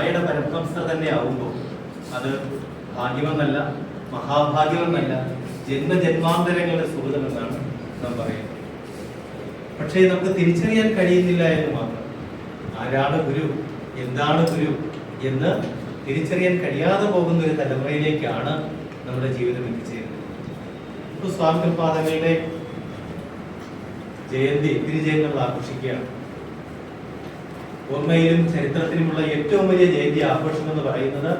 നാരായണ പരമഹംസർ തന്നെ ആവുമ്പോൾ അത് ഭാഗ്യമെന്നല്ല, മഹാഭാഗ്യമെന്നല്ല, ജന്മജന്മാന്തരങ്ങളുടെ സുഹൃതമെന്നാണ് നാം പറയുന്നത്. പക്ഷേ നമുക്ക് തിരിച്ചറിയാൻ കഴിയുന്നില്ല എന്ന് മാത്രം. ആരാണ് ഗുരു, എന്താണ് ഗുരു എന്ന് തിരിച്ചറിയാൻ കഴിയാതെ പോകുന്ന ഒരു തലമുറയിലേക്കാണ് നമ്മുടെ ജീവിതം എത്തിച്ചേരുന്നത്. ഇപ്പോൾ സ്വാമി തൃപാദങ്ങളുടെ ജയന്തി, തിരുജയന്തി നമ്മൾ ആഘോഷിക്കുകയാണ്. ഓർമ്മയിലും ചരിത്രത്തിലുമുള്ള ഏറ്റവും വലിയ ജയന്തി ആഘോഷം എന്ന് പറയുന്നത്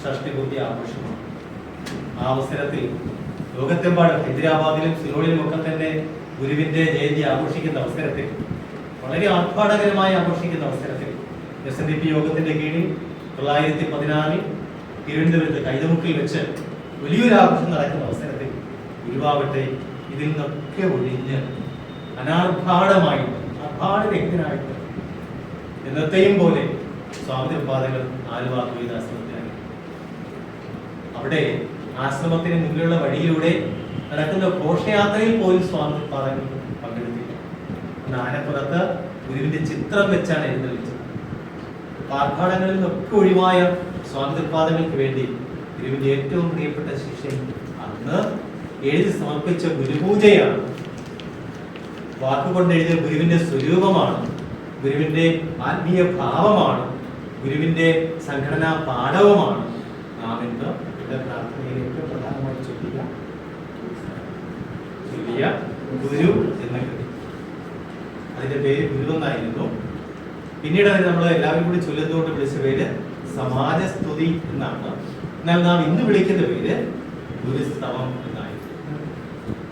ഷഷ്ടിപൂർത്തി ആഘോഷമാണ്. ആ അവസരത്തിൽ ലോകത്തെമ്പാടും ഹൈദരാബാദിലും സിലോണിലും ഒക്കെ തന്നെ ഗുരുവിന്റെ ജയന്തി ആഘോഷിക്കുന്ന അവസരത്തിൽ, വളരെ ആർഭാടകരമായി ആഘോഷിക്കുന്ന അവസരത്തിൽ SNDP യോഗത്തിന്റെ കീഴിൽ 1916 തിരുവനന്തപുരത്ത് കൈതമുക്കിൽ വെച്ച് വലിയൊരു ആഘോഷം നടക്കുന്ന അവസരത്തിൽ ഗുരുവാവട്ടെ ഇതിൽ നിന്നൊക്കെ ഒഴിഞ്ഞ് അനാർഭാടമായിട്ട്, ആർഭാടരഹിതനായിട്ട് എന്നത്തെയും പോലെ സ്വാമി തൃപാദങ്ങൾ ആലുവ ദ്വൈതാശ്രമത്തിലായി. അവിടെ ആശ്രമത്തിന് മുന്നിലുള്ള വഴിയിലൂടെ നടക്കുന്ന ഘോഷയാത്രയിൽ പോലും സ്വാമി തൃപാദങ്ങൾ പങ്കെടുത്തില്ല. ആനപ്പുറത്ത് ഗുരുവിന്റെ ചിത്രം വെച്ചാണ് എഴുന്നള്ളിച്ചത്. ആർഭാടങ്ങളിൽ നിന്നൊക്കെ ഒഴിവായ സ്വാമി തൃപാദങ്ങൾക്ക് വേണ്ടി ഗുരുവിന്റെ ഏറ്റവും പ്രിയപ്പെട്ട ശിഷ്യൻ അന്ന് എഴുതി സമർപ്പിച്ച ഗുരുപൂജയാണ്. വാക്കുകൊണ്ട് എഴുതിയ ഗുരുവിന്റെ സ്വരൂപമാണ്, ഗുരുവിന്റെ ആത്മീയ ഭാവമാണ്, ഗുരുവിന്റെ സംഘടനാ പാഠവുമാണ് നാം ഇന്ന് ഇവിടെ പ്രാർത്ഥനയിൽ ഏറ്റവും പ്രധാനമായി ചൊല്ലിയ ഗുരു എന്ന കൃതി. അതിന്റെ പേര് ഗുരുവെന്നായിരുന്നു. പിന്നീട് അതിന് നമ്മൾ എല്ലാവരും കൂടി ചൊല്ലുന്നതുകൊണ്ട് വിളിച്ച പേര് സമാജസ്തുതി എന്നാണ്. എന്നാൽ നാം ഇന്ന് വിളിക്കുന്ന പേര് ഗുരുസ്തവം എന്നായിരുന്നു.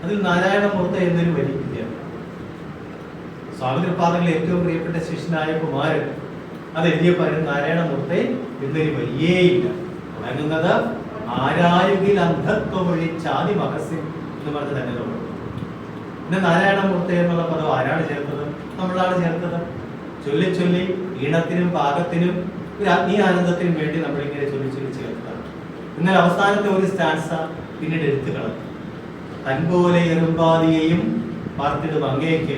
അതിൽ നാരായണമൂർത്തി എന്നൊരു വലിയ വിദ്യാർത്ഥി, സ്വാമി തൃപാദങ്ങളുടെ ഏറ്റവും പ്രിയപ്പെട്ട ശിഷ്യനായ കുമാരൻ, അത് എഴുതിയ പറയുന്ന നാരായണമൂർത്തി എന്നൊരു വലിയേയില്ല. തുടങ്ങുന്നത് ആരായുകിൽ അന്ധത്വമൊഴി ചാതി മഹസ്യം എന്ന് പറഞ്ഞ് തന്നെ തുടങ്ങും. പിന്നെ നാരായണമൂർത്തി എന്നുള്ള പദം ആരാണ് ചേർത്തത്? നമ്മളാണ് ചേർത്തത്. ചൊല്ലി ചൊല്ലി ഈണത്തിനും പാകത്തിനും ഒരു ആത്മീയ ആനന്ദത്തിനും വേണ്ടി നമ്മളിങ്ങനെ ചൊല്ലി ചൊല്ലി ചേർത്തതാണ്. എന്നാൽ അവസാനത്തെ ഒരു സ്റ്റാൻസ പിന്നീട് എടുത്തു കളഞ്ഞു. തൻപോലെ എറുമ്പാതിയെയും പാർത്തിടും അങ്ങേക്ക്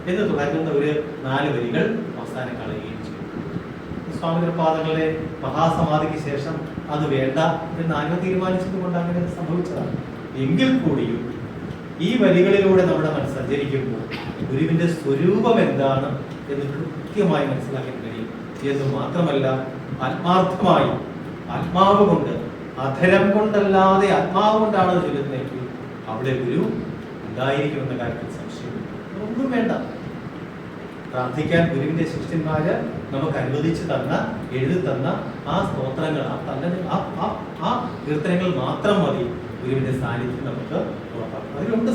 എന്ന് തുടങ്ങുന്ന ഒരു 4 വരികൾ അവസാനം കളയുകയും ചെയ്തു. സ്വാമി തൃപാദങ്ങളുടെ മഹാസമാധിക്ക് ശേഷം അത് വേണ്ട എന്ന് ആരും തീരുമാനിച്ചത് കൊണ്ട് അങ്ങനെ സംഭവിച്ചതാണ്. എങ്കിൽ കൂടിയും ഈ വരികളിലൂടെ നമ്മുടെ മനസ്സ് സഞ്ചരിക്കുമ്പോൾ ഗുരുവിന്റെ സ്വരൂപം എന്താണ് എന്ന് കൃത്യമായി മനസ്സിലാക്കാൻ കഴിയും എന്ന് മാത്രമല്ല, ആത്മാർത്ഥമായി, ആത്മാവ് കൊണ്ട്, അധരം കൊണ്ടല്ലാതെ ആത്മാവ് കൊണ്ടാണ് അത് ചൊല്ലുന്നതെങ്കിൽ അവിടെ ഗുരു ഉണ്ടായിരിക്കുമെന്ന കാര്യത്തിൽ സംശയം ഒന്നും വേണ്ട. പ്രാർത്ഥിക്കാൻ ഗുരുവിന്റെ ശിഷ്യന്മാര് നമുക്ക് അനുവദിച്ചു തന്ന, എഴുതി തന്ന ആ സ്തോത്രങ്ങൾ, ആ കീർത്തനങ്ങൾ മാത്രം മതി ഗുരുവിന്റെ സാന്നിധ്യം നമുക്ക് ഉറപ്പാക്കും. അതിലുണ്ട്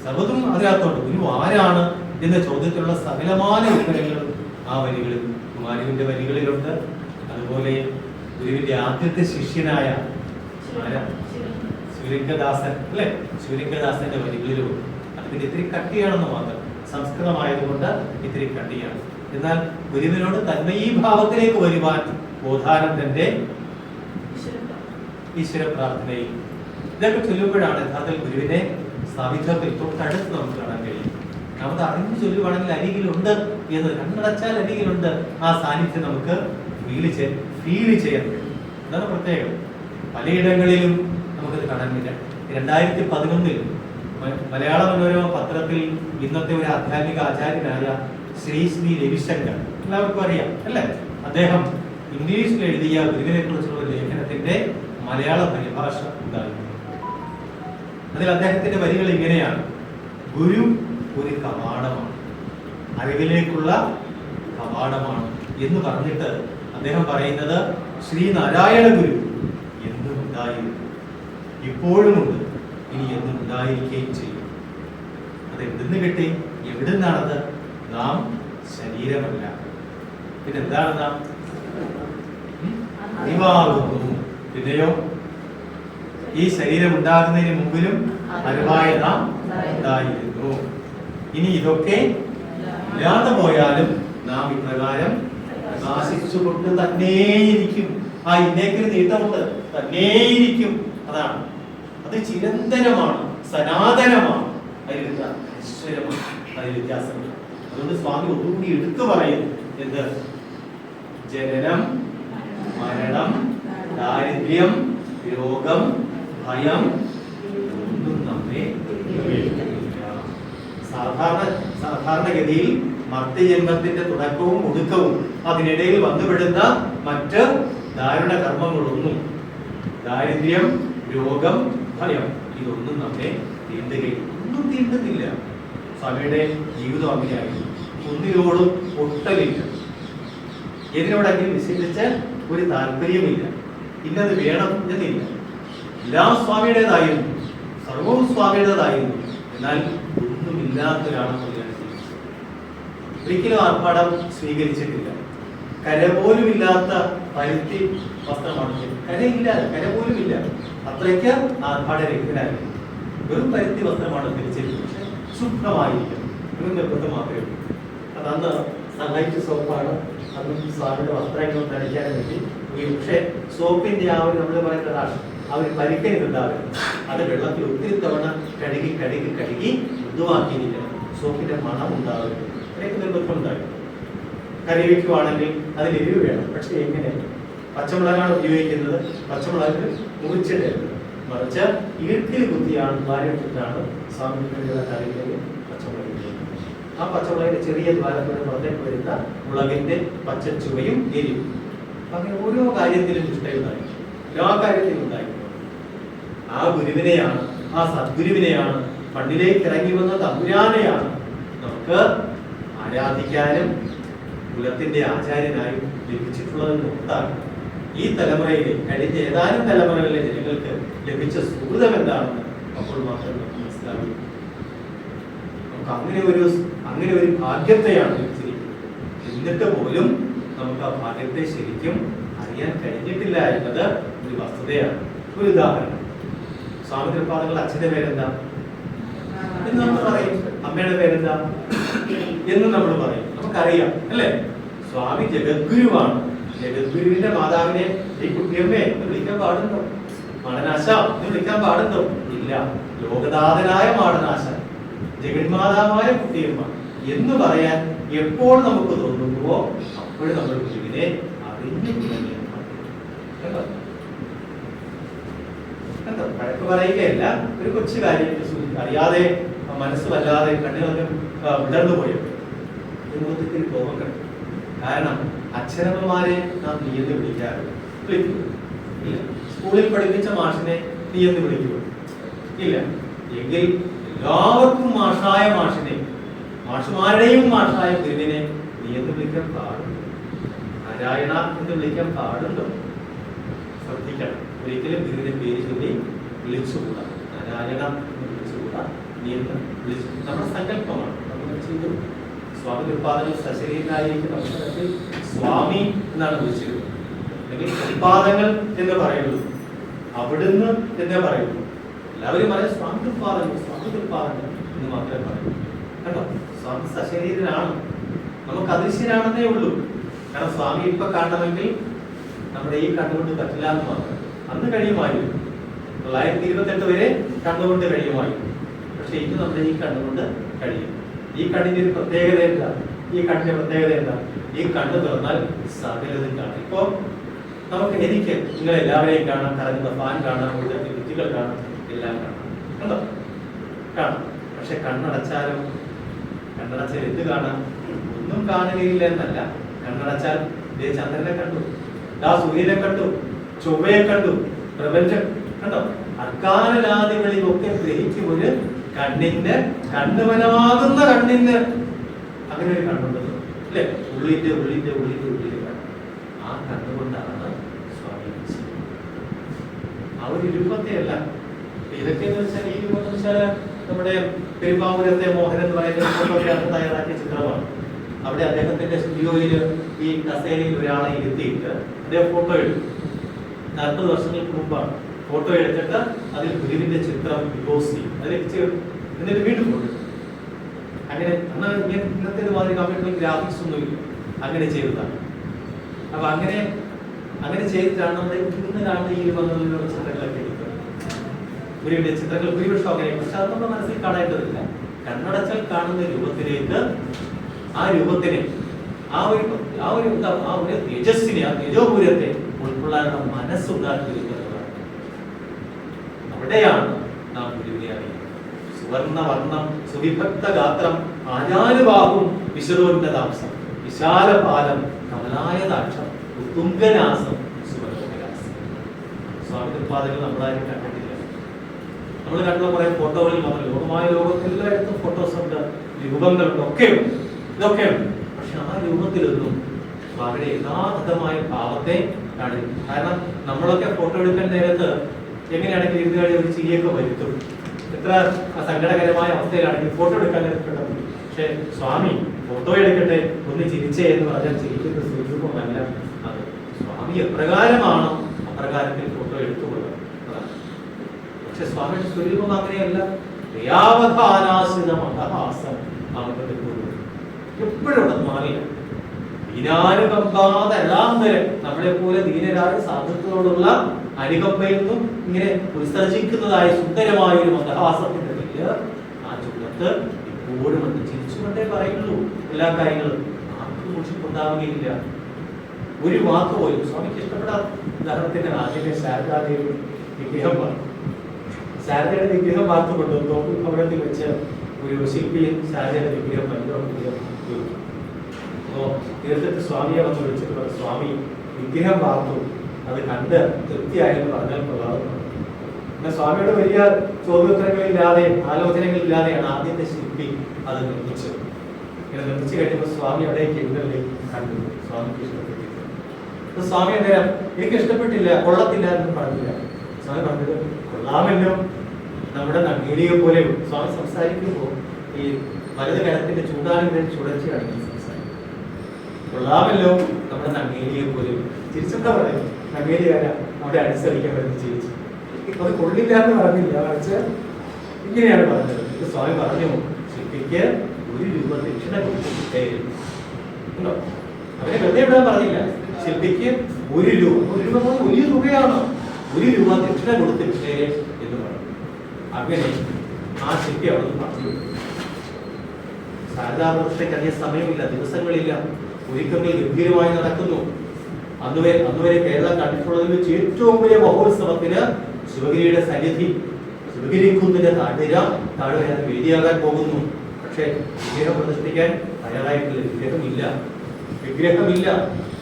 സർവ്വതും അതിനകത്തോട്ട്. ഗുരു ആരാണ് എന്ന ചോദ്യത്തിലുള്ള സകലമായ ഉത്തരങ്ങളും ആ വരികളിൽ, കുമാരന്റെ വരികളിലുണ്ട്. അതുപോലെ ഗുരുവിന്റെ ആദ്യത്തെ ശിഷ്യനായ ശിവലിംഗദാസൻ, അല്ലെ, ശിവലിംഗദാസന്റെ വരികളിലും. അതിന്റെ ഇത്തിരി കട്ടിയാണെന്ന് മാത്രം, സംസ്കൃതമായതുകൊണ്ട് ഇത്തിരി കട്ടിയാണ്. എന്നാൽ ഗുരുവിനോട് തന്മയീഭാവത്തിലേക്ക് വരുവാൻ ബോധാനന്ദന്റെ ഈശ്വര പ്രാർത്ഥനയിൽ ഇതൊക്കെ ചൊല്ലുമ്പോഴാണ് യഥാർത്ഥത്തിൽ ഗുരുവിനെ സാവിധ്യത്തിൽ തൊട്ടടുത്ത് നമുക്ക് കാണാൻ കഴിയും. നമുക്ക് അറിഞ്ഞു ചൊല്ലുവാണെങ്കിൽ അരികിലുണ്ട് എന്ന്, കണ്ണടച്ചാൽ അരികിലുണ്ട്, ആ സാന്നിധ്യം നമുക്ക് ഫീൽ ചെയ്യാൻ കഴിയും. അതാണ് പ്രത്യേകം. പലയിടങ്ങളിലും നമുക്കത് കാണാൻ പറ്റില്ല. 2011 മലയാള മനോരമ പത്രത്തിൽ ഇന്നത്തെ ഒരു ആധ്യാത്മിക ആചാര്യനായ ശ്രീ രവിശങ്കർ, എല്ലാവർക്കും അറിയാം അല്ലേ, അദ്ദേഹം ഇംഗ്ലീഷിൽ എഴുതിയ ഗുരുവിനെ കുറിച്ചുള്ള ലേഖനത്തിന്റെ മലയാള പരിഭാഷ ഉണ്ടായിരുന്നു. അതിൽ അദ്ദേഹത്തിന്റെ വരികൾ ഇങ്ങനെയാണ്: ഗുരു ഒരു കവാടമാണ്, അറിവിലേക്കുള്ള കവാടമാണ് എന്ന് പറഞ്ഞിട്ട് അദ്ദേഹം പറയുന്നത് ശ്രീനാരായണ ഗുരു എന്നും ഉണ്ടായിരുന്നു, ഇപ്പോഴുമുണ്ട്, ഇനി എന്നും ഉണ്ടായിരിക്കുകയും ചെയ്യും. അത് എവിടുന്ന് കിട്ടി? എവിടുന്നാണത്? നാം ശരീരമല്ല, പിന്നെ എന്താണ് നാം? അറിവാകുന്നു. പിന്നെയോ ഈ ശരീരം ഉണ്ടാകുന്നതിന് മുമ്പിലും അറിവായ നാം ഉണ്ടായിരുന്നു. ഇനി ഇതൊക്കെ ഇല്ലാതെ പോയാലും നാം ഇപ്രകാരം പ്രകാശിച്ചുകൊണ്ട് തന്നെയിരിക്കും. ആ ഇന്നേക്കൊരു നീട്ടമുണ്ട്, തന്നെയിരിക്കും. അതാണ്, അത് ചിരന്തനമാണ്, സനാതനമാണ്. അതിൽ ഐശ്വര്യമാണ്, അതിൽ വ്യത്യാസമില്ല. അതുകൊണ്ട് സ്വാമി ഒന്നുകൂടി എടുത്തു പറയുന്നു, എന്ത്? ജനനം മരണം, ദാരിദ്ര്യം, രോഗം, ഭയം ഒന്നും നമ്മെ സാധാരണഗതിയിൽ മർത്യജന്മത്തിന്റെ തുടക്കവും ഒടുക്കവും അതിനിടയിൽ വന്നുപെടുന്ന മറ്റ് ദാരുണ കർമ്മങ്ങളൊന്നും, ദാരിദ്ര്യം, രോഗം, ഭയം, ഇതൊന്നും നമ്മെ തീണ്ടുകയില്ല. ഒന്നും തീണ്ടുന്നില്ല. സ്വാമിയുടെ ജീവിതം അങ്ങനെയായിരുന്നു. ഒന്നിനോടും ഒട്ടലില്ല, ഏതിനോടെങ്കിലും വിശേഷിച്ച് ഒരു താല്പര്യമില്ല, ഇന്നത് വേണം എന്നില്ല. എല്ലാം സ്വാമിയുടേതായിരുന്നു, സർവവും സ്വാമിയുടേതായിരുന്നു. എന്നാൽ ഒന്നുമില്ലാത്തൊരാണെന്ന് ഞാൻ ജീവിച്ചു. ഒരിക്കലും ആർഭാടം സ്വീകരിച്ചിട്ടില്ല. കര പോലുമില്ലാത്ത പരുത്തി വസ്ത്രമാണ്. കരയില്ല, കര പോലുമില്ല. അത്രയ്ക്ക് ആർഭാടരഹിതനായിരുന്നു. വെറും പരുത്തി വസ്ത്രമാണ് ധരിച്ചിരുന്നത്. പക്ഷെ ശുദ്ധമായിരിക്കും ഒരു നിർബന്ധം മാത്രമേ ഉള്ളൂ. അതന്ന് സൺലൈറ്റ് സോപ്പാണ്. അന്ന് സ്വാമിയുടെ വസ്ത്രങ്ങൾ ധരിക്കാൻ വേണ്ടി. പക്ഷേ സോപ്പിന്റെ ആ ഒരു നമ്മൾ പറയുന്ന റാഷ്, ആ ഒരു പരിക്കരുണ്ടാവില്ല. അത് വെള്ളത്തിൽ ഒത്തിരി തവണ കഴുകി കഴുകി കഴുകി മൃദുവാക്കിയിരിക്കണം. സോപ്പിന്റെ മണം ഉണ്ടാവരുത്. അതിനൊക്കെ നിർബന്ധം ഉണ്ടായിരുന്നു. കറി വയ്ക്കുവാണെങ്കിൽ അതിൽ എരിവ് വേണം. പക്ഷെ എങ്ങനെ? പച്ചമുളകാണ് ഉപയോഗിക്കുന്നത്. പച്ചമുളക് മുറിച്ചിടരുത്, മറിച്ച് ഈർക്കിൽ കുത്തിയാണ് ദ്വാരമിട്ടിട്ടാണ് സ്വാമിയുടെ കറിയിലേക്ക് പച്ചമുളക്. ആ പച്ചമുളകിന്റെ ചെറിയ ദ്വാരത്തോടെ പുറത്തേക്ക് വരുന്ന മുളകിന്റെ പച്ച ചുവയും എരിവും. അങ്ങനെ ഓരോ കാര്യത്തിലും നിഷ്ഠയുണ്ടായി, എല്ലാ കാര്യത്തിലും ഉണ്ടായിരുന്നു. ആ ഗുരുവിനെയാണ്, ആ സദ്ഗുരുവിനെയാണ്, മണ്ണിലേക്ക് ഇറങ്ങി വന്ന തമ്പുരാനെയാണ് നമുക്ക് ആരാധിക്കാനും കുലത്തിന്റെ ആചാര്യനായും ലഭിച്ചിട്ടുള്ളതെന്ന് ഉണ്ടാകും. ഈ തലമുറയിലെ കഴിഞ്ഞ ഏതാനും തലമുറകളിലെ ജനങ്ങൾക്ക് ലഭിച്ച സുഹൃതം എന്താണെന്ന് അപ്പോൾ മാത്രം നമുക്ക് മനസ്സിലാവും. നമുക്ക് അങ്ങനെ ഒരു ഭാഗ്യത്തെയാണ് ലഭിച്ചിരിക്കുന്നത്. എന്നിട്ട് പോലും നമുക്ക് ആ ഭാഗ്യത്തെ ശരിക്കും അറിയാൻ കഴിഞ്ഞിട്ടില്ല എന്നത് ഒരു വസ്തുതയാണ്. ഒരു ഉദാഹരണം, സ്വാമി തൃപ്പാദങ്ങളുടെ അച്ഛന്റെ പേരെന്താ എന്ന് നമ്മൾ പറയും, അമ്മയുടെ പേരെന്താ എന്ന് നമ്മൾ പറയും. നമുക്കറിയാം അല്ലേ? സ്വാമി ജഗദ്ഗുരുവാണ്. ജഗദ്ഗുരുവിന്റെ മാതാവിനെ ഈ കുട്ടിയമ്മേ എന്ന് വിളിക്കാൻ പാടുണ്ടോ? മാടനാശ എന്ന് വിളിക്കാൻ പാടുണ്ടോ? ഇല്ല. ലോകനാഥനായ മാടനാശ, ജഗന്മാതാവായ കുട്ടിയമ്മ എന്ന് പറയാൻ എപ്പോൾ നമുക്ക് തോന്നുന്നുവോ അപ്പോഴും നമ്മൾ ഗുരുവിനെ അറിഞ്ഞു തുടങ്ങിയാൽ കണ്ടോ. വഴക്ക് പറയുകയല്ല, ഒരു കൊച്ചു കാര്യം അറിയാതെ മനസ്സ് വല്ലാതെ കണ്ണുകളൊക്കെ വിടർന്നു പോയപ്പോൾ മുഖത്തിൽ കോപം കണ്ടു. കാരണം അച്ഛനമ്മമാരെ നാം നീ എന്ന് വിളിക്കാറില്ല. വിളിക്കുക ഇല്ല. സ്കൂളിൽ പഠിപ്പിച്ച മാഷിനെ നീ എന്ന് വിളിക്കുക ഇല്ല. എങ്കിൽ എല്ലാവർക്കും മാഷായ മാഷിനെ, മാഷുമാരുടെയും മാഷായ ഗുരുവിനെ നീ എന്ന് വിളിക്കാൻ പാടുണ്ടോ? നാരായണ എന്ന് വിളിക്കാൻ പാടുണ്ടോ? ശ്രദ്ധിക്കണം. ഒരിക്കലും ഗുരുവിനെ പേര് ചൊല്ലി വിളിച്ചുകൂടാ. നാരായണ എന്ന് വിളിച്ചുകൂടാ. നീ എന്ന് വിളിച്ചു. നമ്മുടെ സങ്കല്പമാണ്. നമ്മൾ ചെയ്തു. സ്വാമി തൃപ്പാദങ്ങൾ സശരീരനായിരിക്കുന്ന അവസരത്തിൽ സ്വാമി എന്നാണ് വിളിച്ചിരുന്നത്. അല്ലെങ്കിൽ തൃപ്പാദങ്ങൾ എന്ന് പറയുള്ളൂ, അവിടുന്ന് എന്നേ പറയുള്ളൂ. എല്ലാവരും പറയും സ്വാമി തൃപ്പാദങ്ങൾ, സ്വാമി തൃപ്പാദങ്ങൾ എന്ന് മാത്രമേ പറയൂ. കണ്ടോ, സ്വാമി സശരീരനാണ്, നമുക്ക് അദൃശ്യനാണെന്നേ ഉള്ളൂ. കാരണം സ്വാമി ഇപ്പൊ കാണണമെങ്കിൽ നമ്മുടെ ഈ കണ്ണുകൊണ്ട് പറ്റില്ല എന്ന് മാത്രം. അന്ന് കഴിയുമായിരുന്നു, 928 വരെ കണ്ണുകൊണ്ട് കഴിയുമായിരുന്നു. പക്ഷെ ഇന്ന് നമ്മുടെ ഈ കണ്ണുകൊണ്ട് കഴിയും. ഈ കണ്ണിന്റെ ഒരു പ്രത്യേകത എന്താ? ഈ കണ്ണിന്റെ പ്രത്യേകത എന്താ? ഈ കണ്ണ് തുറന്നാൽ സകലതും കാണാം. ഇപ്പൊ എനിക്ക് നിങ്ങളെല്ലാവരെയും കാണാം, കറങ്ങുന്ന ഫാൻ കാണാം, ഇവിടുത്തെ ഭിത്തികൾ കാണാം, എല്ലാം കാണാം. കണ്ടോ? കാണാം. പക്ഷെ കണ്ണടച്ചാലോ? കണ്ണടച്ചാൽ എന്ത് കാണാം? ഒന്നും കാണുകയില്ല എന്നല്ല. കണ്ണടച്ചാൽ ചന്ദ്രനെ കണ്ടു, സൂര്യനെ കണ്ടു, ചൊവ്വയെ കണ്ടു, പ്രപഞ്ചം കണ്ടോ. അർക്കാനലാദികളിലൊക്കെ ഗ്രഹിക്കും ഒരു കണ്ണിന്റെ, കണ്ണുമനമാകുന്ന കണ്ണിന് അങ്ങനെ ഒരു കണ്ണുണ്ടല്ലോ അല്ലെ? ഉള്ളിന്റെ ഉള്ളിന്റെ ഉള്ളിന്റെ ഉള്ളിൽ കണ്ണ്. ആ കണ്ണുകൊണ്ടാണ് സ്വാമി ആ ഒരു രൂപത്തെയല്ല. ഇതൊക്കെയെന്ന് വെച്ചാൽ ഈ രൂപം എന്ന് വെച്ചാൽ നമ്മുടെ പെരുമ്പാവൂരത്തെ മോഹൻ എന്ന് പറയുന്ന ഫോട്ടോഗ്രാഫർ തയ്യാറാക്കിയ ചിത്രമാണ്. അവിടെ അദ്ദേഹത്തിന്റെ സ്റ്റുഡിയോയിൽ ഈ കസേരയിൽ ഒരാളെ ഇരുത്തിയിട്ട് അദ്ദേഹം ഫോട്ടോ എടുക്കും. 40 വർഷങ്ങൾക്ക് മുമ്പാണ്. ഫോട്ടോ എടുത്തിട്ട് അതിൽ ഗുരുവിന്റെ ചിത്രം ഡിപ്പോസ് ചെയ്യും, അതിലേക്ക് എന്നിട്ട് വീണ്ടും ഫോട്ടോ. അങ്ങനെ ഇന്നത്തെ മാതിരി കമ്പ്യൂട്ടറിൽ ഗ്രാഫിക്സ് ഒന്നുമില്ല, അങ്ങനെ ചെയ്തതാണ്. അപ്പൊ അങ്ങനെ ചെയ്തിട്ടാണ് നമ്മുടെ ഇന്ന് കാണുന്ന ഈ വന്നുള്ള ചിത്രങ്ങളൊക്കെ എടുക്കുന്നത്. ഗുരുവിന്റെ ചിത്രങ്ങൾ ഭൂരിപക്ഷം അങ്ങനെ. പക്ഷെ അത് നമ്മുടെ മനസ്സിൽ കാണേണ്ടതില്ല. കണ്ണടച്ചാൽ കാണുന്ന രൂപത്തിലേക്ക്, ആ രൂപത്തിനെ, ആ ഒരു തേജസ്സിനെ, ആ തേജോപൂരത്തെ ഉൾക്കൊള്ളാൻ ഉൾക്കൊള്ളാനുള്ള മനസ്സുണ്ടാക്കിയിരിക്കുന്നതാണ്. അവിടെയാണ് നാം ഗുരുവിനെ അറിയുന്നത്. സുവർണവർണ്ണം സുവിഭക്ത ഗാത്രം ആചാര്യബാഹും വിശദോന്നതാംസം വിശാലപാലം കമലായതാക്ഷം ഉത്തുംഗനാസം സുവർണകലാസം. സ്വാമി തൃപ്പാദങ്ങൾ നമ്മളാരും കണ്ടിട്ടില്ല. നമ്മൾ കണ്ടുള്ള കുറെ ഫോട്ടോകളിൽ മാത്രം, ലോകമായ ലോകത്ത് എല്ലായിടത്തും ഫോട്ടോസ് ഉണ്ട്, രൂപങ്ങളുണ്ട്, ഒക്കെയുണ്ട്, ഇതൊക്കെയുണ്ട്. പക്ഷെ ആ രൂപത്തിലൊന്നും സ്വാമിയുടെ യഥാർത്ഥമായ ഭാവത്തെ കാണില്ല. കാരണം നമ്മളൊക്കെ ഫോട്ടോ എടുക്കാൻ നേരത്ത് എങ്ങനെയാണെങ്കിൽ ഇത് കഴിഞ്ഞ് ഒരു ചിരിയൊക്കെ വരുത്തും, എത്ര സങ്കടകരമായ അവസ്ഥയിലാണെങ്കിൽ ഫോട്ടോ എടുക്കാൻ നേരത്തുണ്ടാവും. പക്ഷെ സ്വാമി ഫോട്ടോ എടുക്കട്ടെ ഒന്ന് ചിരിച്ചേ എന്ന് പറഞ്ഞാൽ ചിരിക്കുന്ന സ്വരൂപമല്ല അത്. സ്വാമി എപ്രകാരമാണോ അപ്രകാരത്തിൽ ഫോട്ടോ എടുത്തുകൊള്ളുക. പക്ഷെ സ്വാമിയുടെ സ്വരൂപം അങ്ങനെയല്ല. ക്രിയാവധാനാശ്രിത മഹാസം എപ്പോഴും അവിടെ മാറില്ല. ദീനാനുകമ്പാതരാന്തരം നമ്മളെ പോലെ ദീനരായ സാധുക്കളോടുള്ള അനുകമ്പയൊന്നും ഇങ്ങനെ വിസർജിക്കുന്നതായ സുന്ദരമായ ഒരു മന്ദഹാസത്തിന്റെ പേരില് ആ ചുണ്ടത്ത് എപ്പോഴും അത് ചിരിച്ചുകൊണ്ടേ പറയുള്ളൂ. എല്ലാ കാര്യങ്ങളും ആർക്കും മുഷിപ്പുണ്ടാവുകയില്ല. ഒരു വാക്ക് പോലും സ്വാമിക്ക് ഇഷ്ടപ്പെടാത്ത ഉദാഹരണത്തിന്റെ ആദ്യമേ ശാരദാദേവി വിഗ്രഹം പറഞ്ഞു. ശാരദയുടെ വിഗ്രഹം വാർത്തുകൊണ്ട് തോപ്പിൽ ഭവനത്തിൽ വെച്ച് ഒരു ശില്പിയും ശാരദയുടെ വിഗ്രഹം അപ്പോ തീർത്ഥത്തിൽ സ്വാമിയെ വന്ന് വിളിച്ചിട്ട് പറഞ്ഞു, സ്വാമി വിഗ്രഹം വാർത്തു, അത് കണ്ട് തൃപ്തിയായെന്ന് പറഞ്ഞാൽ കൊള്ളാവുന്നു. പിന്നെ സ്വാമിയുടെ വലിയ ചോദ്യോത്തരങ്ങളില്ലാതെ ആലോചനകളില്ലാതെയാണ് ആദ്യത്തെ ശില്പി അത് നിർമ്മിച്ചത്. ഇങ്ങനെ നിർമ്മിച്ചു കഴിഞ്ഞപ്പോൾ സ്വാമി അവിടേക്ക് എഴുന്നള്ളി കണ്ടു. സ്വാമിക്ക് ഇഷ്ടപ്പെട്ടില്ല. സ്വാമി അന്നേരം എനിക്ക് ഇഷ്ടപ്പെട്ടില്ല, കൊള്ളത്തില്ല എന്ന് പറഞ്ഞില്ല. സ്വാമി പറഞ്ഞത് കൊള്ളാമല്ലോ, നമ്മുടെ നങ്ങേലിയെ പോലെ. സ്വാമി സംസാരിക്കുമ്പോൾ ഈ വലത് കരത്തിന്റെ ചൂടാനും ചുടർച്ചയാണ് ഈ സംസാരിക്കുന്നത്. കൊള്ളാമല്ലോ, നമ്മുടെ നങ്ങേലിയെ പോലെ. തിരിച്ചെന്താ പറയുന്നത്? നങ്ങേലിയാര അവിടെ അനുസരിക്കാൻ വേണ്ടി ചിരിച്ചു. അത് കൊള്ളില്ല എന്ന് പറഞ്ഞില്ല, മറിച്ച് ഇങ്ങനെയാണ് പറഞ്ഞത്. സ്വാമി പറഞ്ഞു, ശില്പിക്ക് ഒരു രൂപ ദക്ഷിണ കൊടുത്തിട്ടേ. അവരെ വെറുതെ വിടാൻ പറഞ്ഞില്ല. ശില്പിക്ക് ഒരു രൂപ വലിയ തുകയാണ്, ഒരു രൂപ ദക്ഷിണ കൊടുത്തിട്ടേ എന്ന് പറഞ്ഞു. അങ്ങനെ ആ ശില്പി അവിടെ പറഞ്ഞു. ശാരദാവൃത്തിക്ക് അധികം സമയമില്ല, ദിവസങ്ങളില്ല, ഒരുക്കങ്ങൾ ഗംഭീരമായി നടക്കുന്നു. അന്നുവരെ കേരളം കണ്ടിട്ടുള്ളതിൽ വെച്ച് ഏറ്റവും വലിയ മഹോത്സവത്തിന് ശിവഗിരിയുടെ സന്നിധി, ശിവഗിരി കുന്നിന്റെ താഴ്വര വേദിയാകാൻ പോകുന്നു. പക്ഷെ വിഗ്രഹം പ്രതിഷ്ഠിക്കാൻ തയ്യാറായിട്ടുള്ള വിഗ്രഹമില്ല.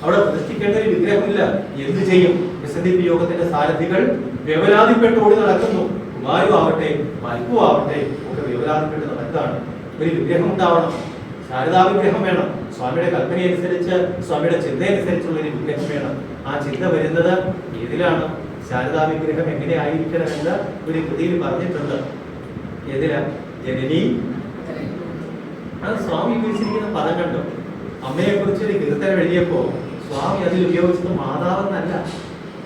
അവിടെ പ്രതിഷ്ഠിക്കേണ്ട ഒരു വിഗ്രഹമില്ല. എന്ത് ചെയ്യും? SNDP യോഗത്തിന്റെ സാരഥികൾ വ്യവലാതിപ്പെട്ട് ഓടി നടക്കുന്നു. കുമാരു ആവട്ടെ മൽപ്പു ആവട്ടെ ഒക്കെ വ്യവലാതിപ്പെട്ട് നടക്കുകയാണ്. ഒരു വിഗ്രഹം ഉണ്ടാവണം, ശാരദാ വിഗ്രഹം വേണം. സ്വാമിയുടെ കൽപ്പനയനുസരിച്ച്, സ്വാമിയുടെ ചിന്തയനുസരിച്ചുള്ള ഒരു വിഗ്രഹം വേണം. ആ ചിന്ത വരുന്നത് ഏതിലാണ്? ശാരദാ വിഗ്രഹം എങ്ങനെ ആയിരിക്കണം എന്ന് ഒരു കൃതിയിൽ പറഞ്ഞിട്ടുണ്ട്. ഏതിലാ? ജനനി. അത് സ്വാമി ഉപയോഗിച്ചിരിക്കുന്ന പദം കണ്ടോ? അമ്മയെ കുറിച്ച് ഒരു കീർത്തനം എഴുതിയപ്പോ സ്വാമി അതിൽ ഉപയോഗിച്ചത് മാതാവെന്നല്ല,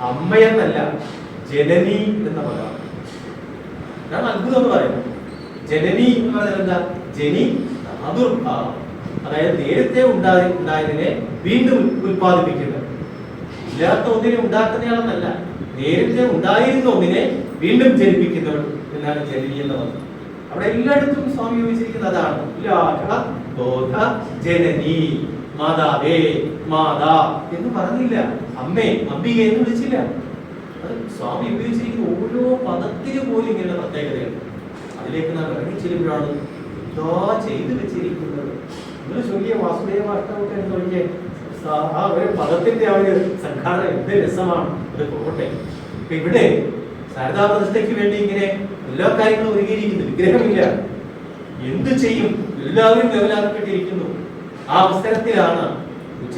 അമ്മയെന്നല്ല, ജനനി എന്ന പദമാണ്. അതാണ് അത്ഭുതം എന്ന് പറയുന്നത്. ജനനി എന്ന് പറയുന്നത് എന്താ? ജനി ആദുർഭാവം, അതായത് നേരത്തെ ഉണ്ടായതിനെ വീണ്ടും ഉത്പാദിപ്പിക്കുന്നത്. ഇല്ലാത്ത ഒന്നിനെ ഉണ്ടാക്കുന്നയാളെന്നല്ല, നേരത്തെ ഉണ്ടായിരുന്ന ഒന്നിനെ വീണ്ടും ജനിപ്പിക്കുന്നവൾ എന്നാണ് ജനനി എന്ന് പറഞ്ഞത്. അവിടെ എല്ലായിടത്തും സ്വാമി ഉപയോഗിച്ചിരിക്കുന്നത് അതാണ്. ജനനി, മാതാവേ, മാതാ എന്ന് പറഞ്ഞില്ല, അമ്മേ, അംബിക എന്ന് വിളിച്ചില്ല. അത് സ്വാമി ഉപയോഗിച്ചിരിക്കുന്ന ഓരോ പദത്തിന് പോലും ഇങ്ങനെ പ്രത്യേകതയാണ്. അതിലേക്ക് നാം ഇറങ്ങിച്ചെല്ലുമ്പോഴാണ് എന്താ ചെയ്തു വെച്ചിരിക്കുന്നത്. നിങ്ങൾ ചൊല്ലിയ വാസുദേവ അഷ്ടമൊക്കെ തുടങ്ങിയ ആ ഒരു പദത്തിന്റെ ആ ഒരു സംഘാടനം എന്ത് രസമാണ്. അത് പോകട്ടെ. അപ്പൊ ഇവിടെ ശാരദാ പ്രതിഷ്ഠയ്ക്ക് വേണ്ടി ഇങ്ങനെ എല്ലാ കാര്യങ്ങളും ഒരുങ്ങിയിരിക്കുന്നു. വിഗ്രഹമില്ല, എന്ത് ചെയ്യും? എല്ലാവരും വ്യവലാതിപ്പെട്ടിരിക്കുന്നു. ആ അവസരത്തിലാണ് ഉച്ച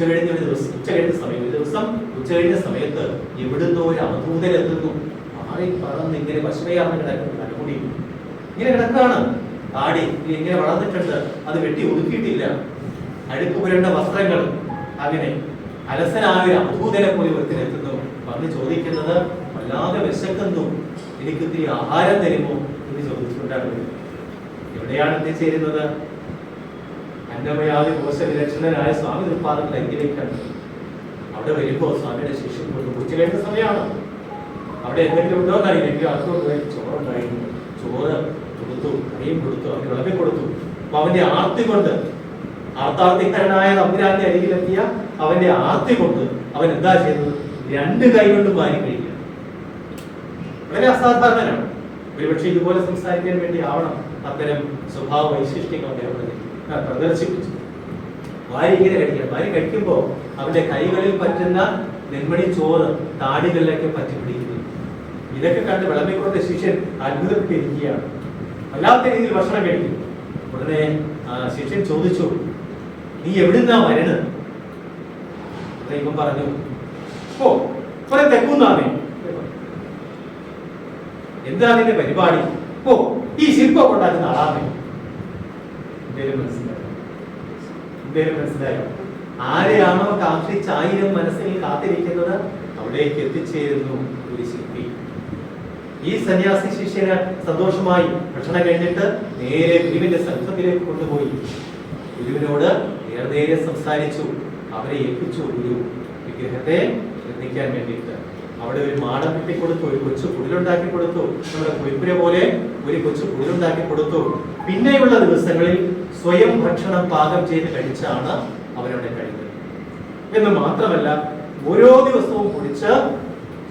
കഴിഞ്ഞ സമയത്ത് എവിടുന്നോ ഒരു അവധൂതരെത്തുന്നു. ആരെ പറന്ന് ഇങ്ങനെ പശുവയാർന്ന് കിടക്കുന്നു, തലമുടി ഇങ്ങനെ കിടക്കാണ്. താടി ഇങ്ങനെ വളർന്നിട്ടുണ്ട്, അത് വെട്ടി ഒതുക്കിയിട്ടില്ല. അഴുക്ക് പുരണ്ട വസ്ത്രങ്ങൾ. അങ്ങനെ അലസനായ ഒരു അവധൂതനെ പോലെ ഒരുത്തിനെത്തുന്നു. വന്ന് ചോദിക്കുന്നത്, വല്ലാതെ വിശക്കുന്നു, എനിക്ക് ഇത്തിരി ആഹാരം തരുമോ എന്ന് ചോദിച്ചുകൊണ്ടാണ്. എവിടെയാണ് എത്തിച്ചേരുന്നത്? അന്നമയാതി കോശവിലക്ഷണനായ സ്വാമി തൃപ്പാദങ്ങൾ എങ്കിലേക്കാണ്. അവിടെ വരുമ്പോ സ്വാമിയുടെ ശിഷ്യൻ കുറിച്ച് കഴിഞ്ഞ സമയമാണ്. അവിടെ എന്തെങ്കിലും ഉണ്ടോ എന്നറിയില്ലെങ്കിൽ അർത്ഥം ചോറുണ്ടായിരുന്നു. ചോറ് കൊടുത്തു, കറിയും കൊടുത്തു, അവന് വിളമ്പി കൊടുത്തു. അപ്പൊ അവന്റെ ആർത്തി കൊണ്ട്, ആർത്താർത്ഥിക്കാരനായ തമ്പുരാന്റെ അരികിലെത്തിയ അവന്റെ ആർത്തി കൊണ്ട് അവൻ എന്താ ചെയ്തത്? 2 കൈ കൊണ്ടും വാരി കഴിക്കുക. വളരെ അസാധാരണമാണ്. ഒരുപക്ഷെ ഇതുപോലെ സംസാരിക്കാൻ വേണ്ടി ആവണം അത്തരം സ്വഭാവ വൈശിഷ്ട്യങ്ങളൊക്കെ അവിടെ പ്രദർശിപ്പിച്ചു. വാരി ഇങ്ങനെ കഴിക്കുക. വാരി കഴിക്കുമ്പോൾ അവന്റെ കൈകളിൽ പറ്റുന്ന നെന്മണി ചോറ് താടികളിലേക്ക് പറ്റി പിടിക്കുന്നു. ഇതൊക്കെ കണ്ട് വിളമ്പിക്കൊണ്ട് ശിഷ്യൻ അത്ഭുതപ്പെട്ടിരിക്കുകയാണ്. വല്ലാത്ത രീതിയിൽ ഭക്ഷണം കഴിക്കും. ഉടനെ ശിഷ്യൻ ചോദിച്ചു, നീ എവിടുന്നാ വരണത്? ദൈവം പറഞ്ഞു, ഓ കുറെ തെക്കുന്നാണേ. എന്താ നിന്റെ പരിപാടി? ഓ ഈ ശില്പം കൊണ്ടാക്കുന്ന ആളാമേ. എന്തേലും മനസ്സിലായോ? ആരെയാണോ കാക്ഷിച്ച് 1000 മനസ്സിൽ കാത്തിരിക്കുന്നത് അവിടേക്ക് എത്തിച്ചേരുന്നു ഒരു ശില്പി. ഈ സന്യാസി ശിഷ്യന് സന്തോഷമായി ഭക്ഷണം കഴിഞ്ഞിട്ട് നേരെ ഗുരുവിന്റെ സംഘത്തിലേക്ക് കൊണ്ടുപോയി. ഗുരുവിനോട് നേരെ സംസാരിച്ചു. അവരെ ഏൽപ്പിച്ചു ഗുരു വിഗ്രഹത്തെ ശ്രദ്ധിക്കാൻ വേണ്ടിയിട്ട്. അവിടെ ഒരു മാടം കെട്ടിക്കൊടുത്തു, ഒരു കൊച്ചു കുടിലുണ്ടാക്കി കൊടുത്തു. നമ്മുടെ കുളിപ്പുര പോലെ ഒരു കൊച്ചു കുടിലുണ്ടാക്കി കൊടുത്തു. പിന്നെയുള്ള ദിവസങ്ങളിൽ സ്വയം ഭക്ഷണം പാകം ചെയ്ത് കഴിച്ചാണ് അവരവിടെ കഴിയുന്നത്. എന്ന് മാത്രമല്ല, ഓരോ ദിവസവും കുടിച്ച്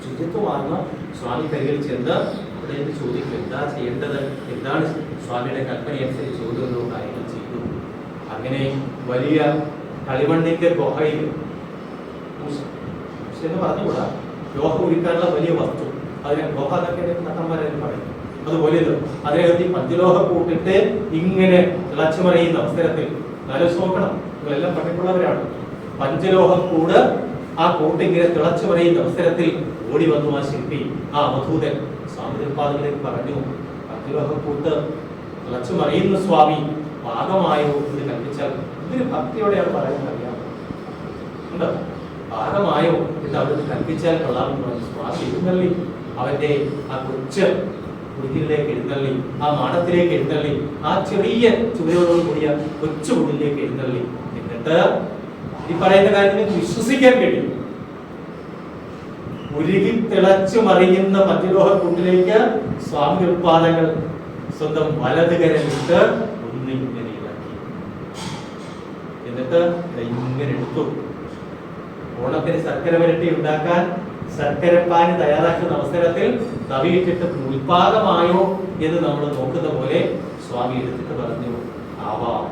ശുചിത്വമാർന്ന സ്വാമി കരികിൽ ചെന്ന് അവിടെ ചോദിക്കും, എന്താ ചെയ്യേണ്ടത്, എന്താണ് സ്വാമിയുടെ കൽപ്പന അനുസരിച്ച് ഓരോരോ കാര്യങ്ങൾ ചെയ്തു. അങ്ങനെ വലിയ കളിമണ്ണിന്റെ ഗുഹയിൽ എന്ന് പറഞ്ഞുകൂടാ, ലോഹ ഒരുക്കാനുള്ള വലിയ വസ്തു, അതിനെ ഗുഹ എന്നൊക്കെ നട്ടന്മാരെന്ന് പറയും. അതുപോലെ അതിനകത്ത് പഞ്ചലോഹ കൂട്ടിട്ട് ഇങ്ങനെ തിളച്ചുമറിയുന്ന അവസരത്തിൽ നോക്കണം, നിങ്ങളെല്ലാം പഠിപ്പുള്ളവരാണ്. പഞ്ചലോഹ കൂട് ആ കൂട്ടിങ്ങനെ തിളച്ചു പറയുന്ന അവസരത്തിൽ ഓടി വന്നു ആ ശില്പി, ആ അവധൂതൻ സ്വാമിപാദങ്ങളിലേക്ക് പറഞ്ഞു, പഞ്ചലോഹക്കൂട്ട് തിളച്ചു മറിയുന്ന സ്വാമി പാകമായോ എന്ന് കൽപ്പിച്ചാൽ ഇതൊരു ഭക്തിയോടെയാണ് പറയുന്നത്, അറിയാമോ? ഉണ്ടോ? പാകമായോ എന്ന് അവിടുന്ന് കൽപ്പിച്ചാൽ കൊള്ളാമെന്ന് പറഞ്ഞു. സ്വാമി എഴുന്നള്ളി അവന്റെ ആ കൊച്ച് കുടിലിലേക്ക് എഴുന്നള്ളി, ആ മാടത്തിലേക്ക് എഴുന്നള്ളി, ആ ചെറിയ ചുവരോടോട് കൂടിയ കൊച്ചു കുടിലേക്ക് എഴുന്നള്ളി. എന്നിട്ട് ഈ പറയുന്ന കാര്യത്തിൽ വിശ്വസിക്കാൻ കഴിയും. ഉരുകി തിളച്ചു മറിയുന്ന പഞ്ചലോഹ കൂട്ടിലേക്ക് സ്വാമി ഉത്പാദങ്ങൾ സ്വന്തം വലത് കരമിട്ട് ഒന്നിങ്ങനെ ഇളക്കി. എന്നിട്ട് ഇങ്ങനെ എടുത്തു. ഓണത്തിന് ശർക്കര വരട്ടി ഉണ്ടാക്കാൻ ശർക്കരപ്പാന് തയ്യാറാക്കുന്ന അവസരത്തിൽ തവിയിട്ടിട്ട് ഉത്പാദമായോ എന്ന് നമ്മൾ നോക്കുന്ന പോലെ സ്വാമി എടുത്തിട്ട് പറഞ്ഞു, ആവാം.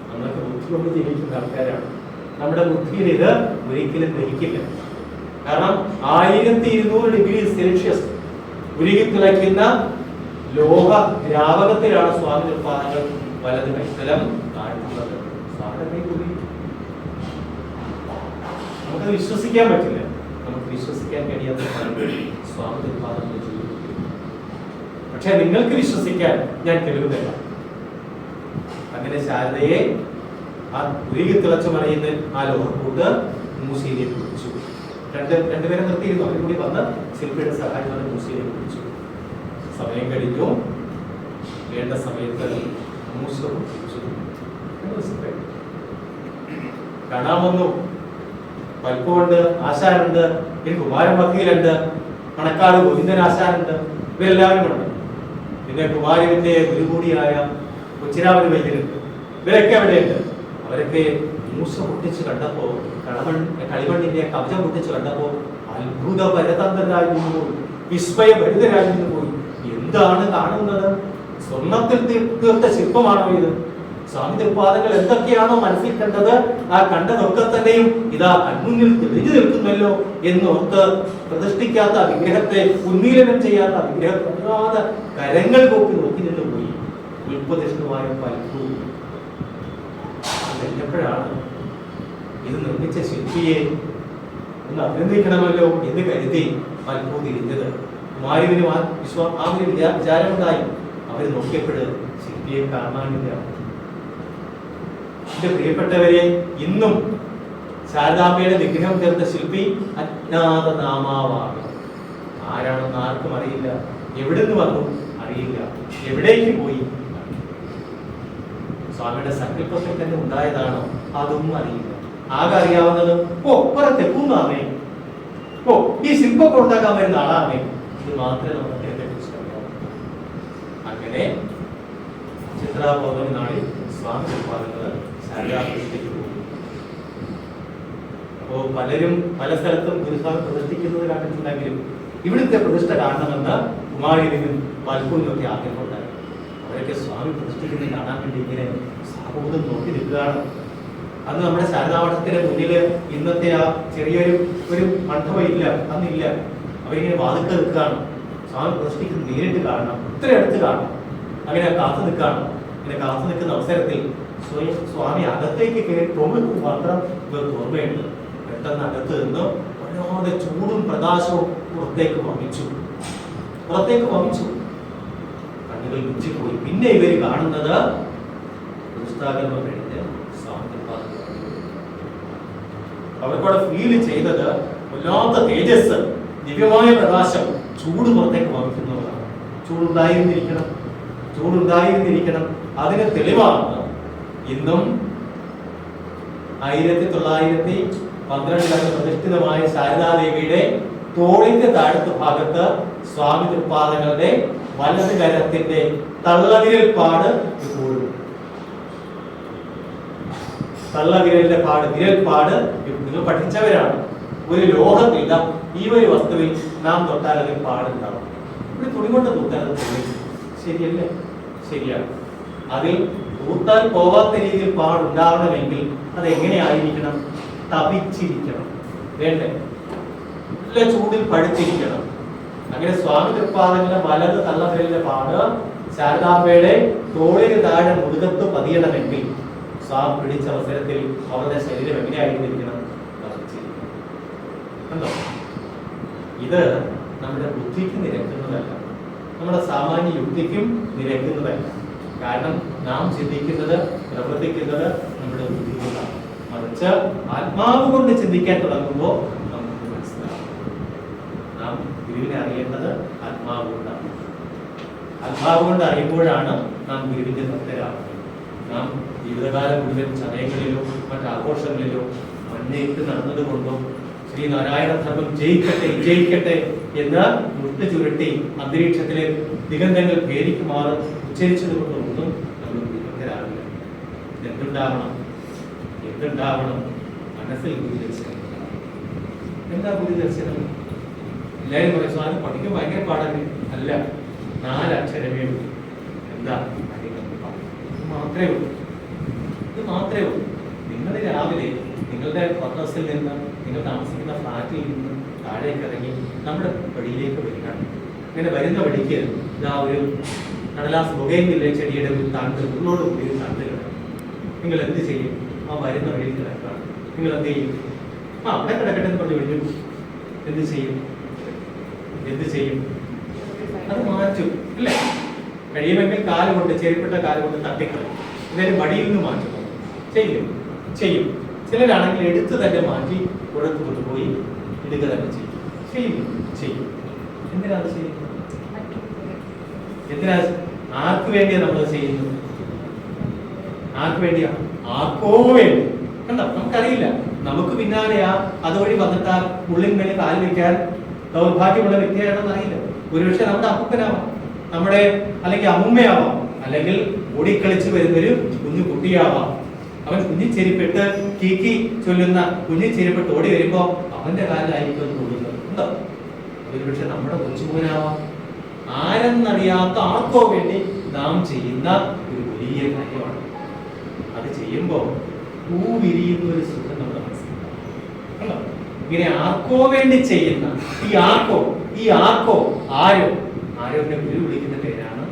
നമ്മളൊക്കെ ബുദ്ധി കൊണ്ട് ജീവിക്കുന്ന ആൾക്കാരാണ്. നമ്മുടെ ബുദ്ധിയിൽ ഇത് ഒരിക്കലും ഗ്രഹിക്കില്ല. കാരണം 1200 ഡിഗ്രി സെൽഷ്യസ് ഉരുകി തിളയ്ക്കുന്ന ലോഹ ദ്രാവകത്തിലാണ് സ്വാമി ഉത്പാദനങ്ങൾ വലത് കൈത്തലം താഴ്ത്തുന്നത്. നമുക്ക് വിശ്വസിക്കാൻ പറ്റില്ല. നമുക്ക് വിശ്വസിക്കാൻ കഴിയാത്ത സ്വാമി ഉത്പാദനങ്ങൾ ചെയ്യും. പക്ഷെ നിങ്ങൾക്ക് വിശ്വസിക്കാൻ ഞാൻ തെളിവ് തരാം. അങ്ങനെ ശാരദയെ ആ ഉരുകി തിളച്ചു മറിയുന്ന ആ ലോഹക്കൂട്ട് മൂശയിലേക്ക് പിടിച്ചു. രണ്ടുപേരെ നിർത്തിയിരുന്നു. അവരും കൂടി വന്ന് ശില്പിയുടെ സഹായത്തോടെ മൂശയിലേക്ക് പിടിച്ചു. സമയം കഴിഞ്ഞു. വേണ്ട സമയത്ത് മൂശ പിടിച്ചു. കാണാൻ വന്നു. പൽപ്പുണ്ട്, ആശാനുണ്ട്, പിന്നെ കുമാരൻ വക്കീലുണ്ട്, കണക്കാട് ഗോവിന്ദൻ ആശാനുണ്ട്, ഇവരെല്ലാവരും ഉണ്ട്. പിന്നെ കുമാരന്റെ ഗുരു കൂടിയായ കൊച്ചിരാമൻ വൈദ്യനുണ്ട്. ഇവരൊക്കെ അവിടെയുണ്ട്. അവരൊക്കെ മൂസ പൊട്ടിച്ച് കണ്ടപ്പോ, കളിമണ്ണിന്റെ കവചം പൊട്ടിച്ച് കണ്ടപ്പോ അത്ഭുത പരതന്ത്രരായി നിന്നുപോയി, വിസ്മയഭരിതരായി നിന്നുപോയി. എന്താണ് കാണുന്നത്? സ്വർണത്തിൽ തീർത്ത ശില്പമാണോ ഇത്? സ്വാമി ഉത്പാദങ്ങൾ എന്തൊക്കെയാണോ മനസ്സിൽ കണ്ടത്, ആ കണ്ടതൊക്കെ തന്നെയും ഇതാ കൺമുന്നിൽ തെളിഞ്ഞു നിൽക്കുന്നല്ലോ എന്നോർത്ത് പ്രതിഷ്ഠിക്കാത്ത വിഗ്രഹത്തെ, ഉന്മീലനം ചെയ്യാത്ത വിഗ്രഹത്തെ കരങ്ങൾ പോക്കി നോക്കി നിന്ന് പോയി. ഉൽപ്പതിഷ്ണുവായ പൽപ്പു എപ്പോഴാണ് ഇത് നിർമ്മിച്ച ശില്പിയെ ഒന്ന് അഭിനന്ദിക്കണമല്ലോ എന്ന് കരുതി പൽപ്പു തിരിഞ്ഞത്. കുമാരന് ആ ഒരു വിചാരമുണ്ടായി. അവർ നോക്കിയപ്പോഴ് ശില്പിയെ കാണാനില്ല. എന്റെ പ്രിയപ്പെട്ടവരെ, ഇന്നും ശാരദാംബയുടെ വിഗ്രഹം തീർത്ത ശില്പി അജ്ഞാത നാമാവാണ്. ആരാണെന്ന് ആർക്കും അറിയില്ല. എവിടുന്ന് വന്നു അറിയില്ല. എവിടേക്ക് പോയി? സ്വാമിയുടെ സങ്കല്പത്തിൽ തന്നെ ഉണ്ടായതാണോ? അതൊന്നും അറിയില്ല. ആകെ അറിയാവുന്നത് കുറെ തെക്കുന്നാമേ, ഈ ശില്പമൊക്കെ ഉണ്ടാക്കാൻ വരുന്ന ആളാമേ, ഇത് മാത്രമേ നമുക്ക് അദ്ദേഹത്തെ കുറിച്ച് അറിയാവൂ. അങ്ങനെ ചിത്രാ പൗർണമി നാളിൽ സ്വാമി ഉത്പാദനങ്ങൾ ശാരദാംബയിലേക്ക് പോകും. പലരും പല സ്ഥലത്തും ഗുരുസ്വാമി പ്രതിഷ്ഠിക്കുന്നത് കണ്ടിട്ടുണ്ടെങ്കിലും ഇവിടുത്തെ പ്രതിഷ്ഠ കാണണമെന്ന് കുമാരിയിലും പൽപ്പൂരിലൊക്കെ ആഗ്രഹമുണ്ടായി. അവരൊക്കെ സ്വാമി പ്രതിഷ്ഠിക്കുന്നത് കാണാൻ വേണ്ടി ഇങ്ങനെ സാഹോദം നോക്കി നിൽക്കുകയാണ്. അന്ന് നമ്മുടെ ശാരദാമഠത്തിന് മുന്നിൽ ഇന്നത്തെ ആ ചെറിയൊരു മണ്ഡപം ഇല്ല, അന്നില്ല. അവരിങ്ങനെ വാതുക്ക നിൽക്കുകയാണ്. സ്വാമി പ്രതിഷ്ഠിക്കുന്നത് നേരിട്ട് കാണണം, ഇത്ര അടുത്ത് കാണണം. അങ്ങനെ കാത്തു നിൽക്കുകയാണ്. ഇങ്ങനെ കാത്തു നിൽക്കുന്ന അവസരത്തിൽ സ്വാമി അകത്തേക്ക് കയറി തൊഴിൽ മാത്രം ഇവർക്ക് ഓർമ്മയുണ്ട്. പെട്ടെന്ന് അകത്ത് നിന്ന് വല്ലാതെ ചൂടും പ്രകാശവും പുറത്തേക്ക് വമിച്ചു. കണ്ണുകൾ മുച്ചിപ്പോയി. പിന്നെ ഇവർ കാണുന്നത് പുസ്തകങ്ങൾ കഴിഞ്ഞ് സ്വാമി അവർക്കവിടെ ഫീൽ ചെയ്തത് വല്ലാത്ത തേജസ്, ദിവ്യമായ പ്രകാശം, ചൂട് പുറത്തേക്ക് വമിക്കുന്നതാണ്. ചൂടുണ്ടായിരുന്നിരിക്കണം. അതിന് തെളിവാണ് ഇന്നും 1912 പ്രതിഷ്ഠിതമായ ശാരദാദേവിയുടെ തോളിന്റെ താഴത്ത് ഭാഗത്ത് സ്വാമി തൃപ്പാദങ്ങളുടെ വലത് കരത്തിന്റെ തള്ളവിരൽ പാട് ഇപ്പോഴും വിരൽപ്പാട് നിങ്ങൾ പഠിച്ചവരാണ്. ഒരു ലോഹത്തില്ല ഈ ഒരു വസ്തുവിൽ നാം തൊട്ടാൽ അതിൽ പാടുണ്ടാവും. ഇവിടെ തുണി കൊണ്ട് തൂത്താൽ അത് തെളിയും. ശരിയല്ലേ? ശരിയാണ്. അതിൽ തൂത്താൽ പോവാത്ത രീതിയിൽ പാടുണ്ടാവണമെങ്കിൽ അത് എങ്ങനെയായിരിക്കണം? തപിച്ചിരിക്കണം, വേണ്ടേ? നല്ല ചൂടിൽ പഴുത്തിരിക്കണം. അങ്ങനെ സ്വാമി തൃപ്പാദങ്ങളുടെ വലത് തള്ളവിരലിന്റെ പാട് ശാരദാംബയുടെ തോളിന് താഴെ മുതുകത്ത് പതിയണമെങ്കിൽ സ്വാമി പിടിച്ച അവസരത്തിൽ അവരുടെ ശരീരം എങ്ങനെയായിരിക്കണം? കണ്ടോ? ഇത് നമ്മുടെ ബുദ്ധിക്ക് നിരക്കുന്നതല്ല, നമ്മുടെ സാമാന്യ യുക്തിക്കും നിരക്കുന്നതല്ല. കാരണം നാം ചിന്തിക്കുന്നത്, പ്രവർത്തിക്കുന്നത് നമ്മുടെ ബുദ്ധികൊണ്ടാണ്. മറിച്ച് ആത്മാവ് കൊണ്ട് ചിന്തിക്കാൻ തുടങ്ങുമ്പോൾ നമുക്ക് മനസ്സിലാവും നാം ഗുരുവിനെ അറിയേണ്ടത് ആത്മാവ് കൊണ്ടാണ്. ആത്മാവ് കൊണ്ട് അറിയുമ്പോഴാണ് നാം ഗുരുവിന്റെ ഭക്തരാകുന്നത്. നാം ജീവിതകാലം മുഴുവൻ ചടയങ്ങളിലോ മറ്റാഘോഷങ്ങളിലോ മഞ്ഞയിട്ട് നടന്നതുകൊണ്ടോ ശ്രീനാരായണ ധർമ്മം ജയിക്കട്ടെ എന്ന് മുട്ട് ചുരുട്ടി അന്തരീക്ഷത്തിലെ ദിഗന്ധങ്ങൾ പേരിക്കുമാറും ഉച്ചരിച്ചത് കൊണ്ടൊന്നും നമ്മൾ വിമുക്തരാകില്ല. എന്തുണ്ടാവണം? മനസ്സിൽ ഗുരുദർശനം. എന്താ ഗുരുദർശനം? എല്ലാവരും പറയും സ്വാമി പഠിക്കാൻ ഭയങ്കര പാടല്ലേ. അല്ല, 4 അക്ഷരമേ ഉള്ളൂ. എന്താ? ഇത് മാത്രമേ ഉള്ളൂ. നിങ്ങൾ രാവിലെ നിങ്ങളുടെ ക്വാർട്ടേഴ്സിൽ നിന്ന്, നിങ്ങൾ താമസിക്കുന്ന ഫ്ലാറ്റിൽ നിന്ന് താഴേക്ക് ഇറങ്ങി നമ്മുടെ വഴിയിലേക്ക് വരികയാണ്. ഇങ്ങനെ വരുന്ന വഴിക്ക് ഇതാ ഒരു കടലാസ് ബൊഗൈൻവില്ല ചെടിയുടെ ഒരു തണ്ട്, ഉള്ളോട് കൂടി ഒരു തണ്ട് കിടക്കും. നിങ്ങൾ എന്ത് ചെയ്യും? ആ വരുന്ന വഴിയിൽ കിടക്കുകയാണ്. നിങ്ങൾ എന്ത് ചെയ്യും? അവിടെ കിടക്കട്ടെ എന്ന് പറഞ്ഞ് വിളിച്ചു. എന്ത് ചെയ്യും? അത് മാറ്റും, അല്ലേ? കഴിയുമെങ്കിൽ കാലുകൊണ്ട്, ചെരുപ്പിട്ട കാലുകൊണ്ട് തട്ടിക്കളയും. എന്തായാലും മടിയിൽ നിന്ന് മാറ്റുന്നു. ചെയ്യും. ചിലരാണെങ്കിൽ എടുത്ത് തന്നെ മാറ്റി പുറത്ത് കൊണ്ടുപോയി എടുക്കുക തന്നെ ചെയ്യും. എന്തിനാണ് ചെയ്യുന്നത്? ആർക്ക് വേണ്ടിയാണ് നമ്മൾ ചെയ്യുന്നത്? ആർക്ക് വേണ്ടിയാ? ആർക്കോ വേണ്ടി. കണ്ടോ? നമുക്കറിയില്ല. നമുക്ക് പിന്നാലെയാ അതുവഴി വന്നിട്ട് ഉള്ളിൽ മേലെ കാല് വയ്ക്കാൻ ദൗർഭാഗ്യമുള്ള വ്യക്തിയാണെന്ന് അറിയില്ല. ഒരുപക്ഷെ നമ്മുടെ അപ്പനാവാം, നമ്മുടെ അല്ലെങ്കിൽ അമ്മുമ്മയാവാം, അല്ലെങ്കിൽ ഓടിക്കളിച്ച് വരുന്നൊരു കുഞ്ഞു കുട്ടിയാവാം. അവൻ കുഞ്ഞിച്ചെരിപ്പെട്ട് കീക്കി ചൊല്ലുന്ന കുഞ്ഞിച്ചെരിപ്പെട്ട് ഓടി വരുമ്പോ അവന്റെ കാലിലായിരിക്കും കൊള്ളുന്നത്. ഉണ്ടോ? ഒരുപക്ഷെ നമ്മുടെ കൊച്ചുമോനാവാം. ആരെന്നറിയാത്ത ആർക്കോ വേണ്ടി നാം ചെയ്യുന്ന ഒരു വലിയ കാര്യമാണ്. അത് ചെയ്യുമ്പോ പൂ വിരിയുന്ന ഒരു സുഖം നമ്മുടെ മനസ്സിലാക്കാം. ഇങ്ങനെ ആർക്കോ വേണ്ടി ചെയ്യുന്ന ഈ ആർക്കോ ആരോഗ്യ ഗുരു വിളിക്കുന്ന പേരാണ്.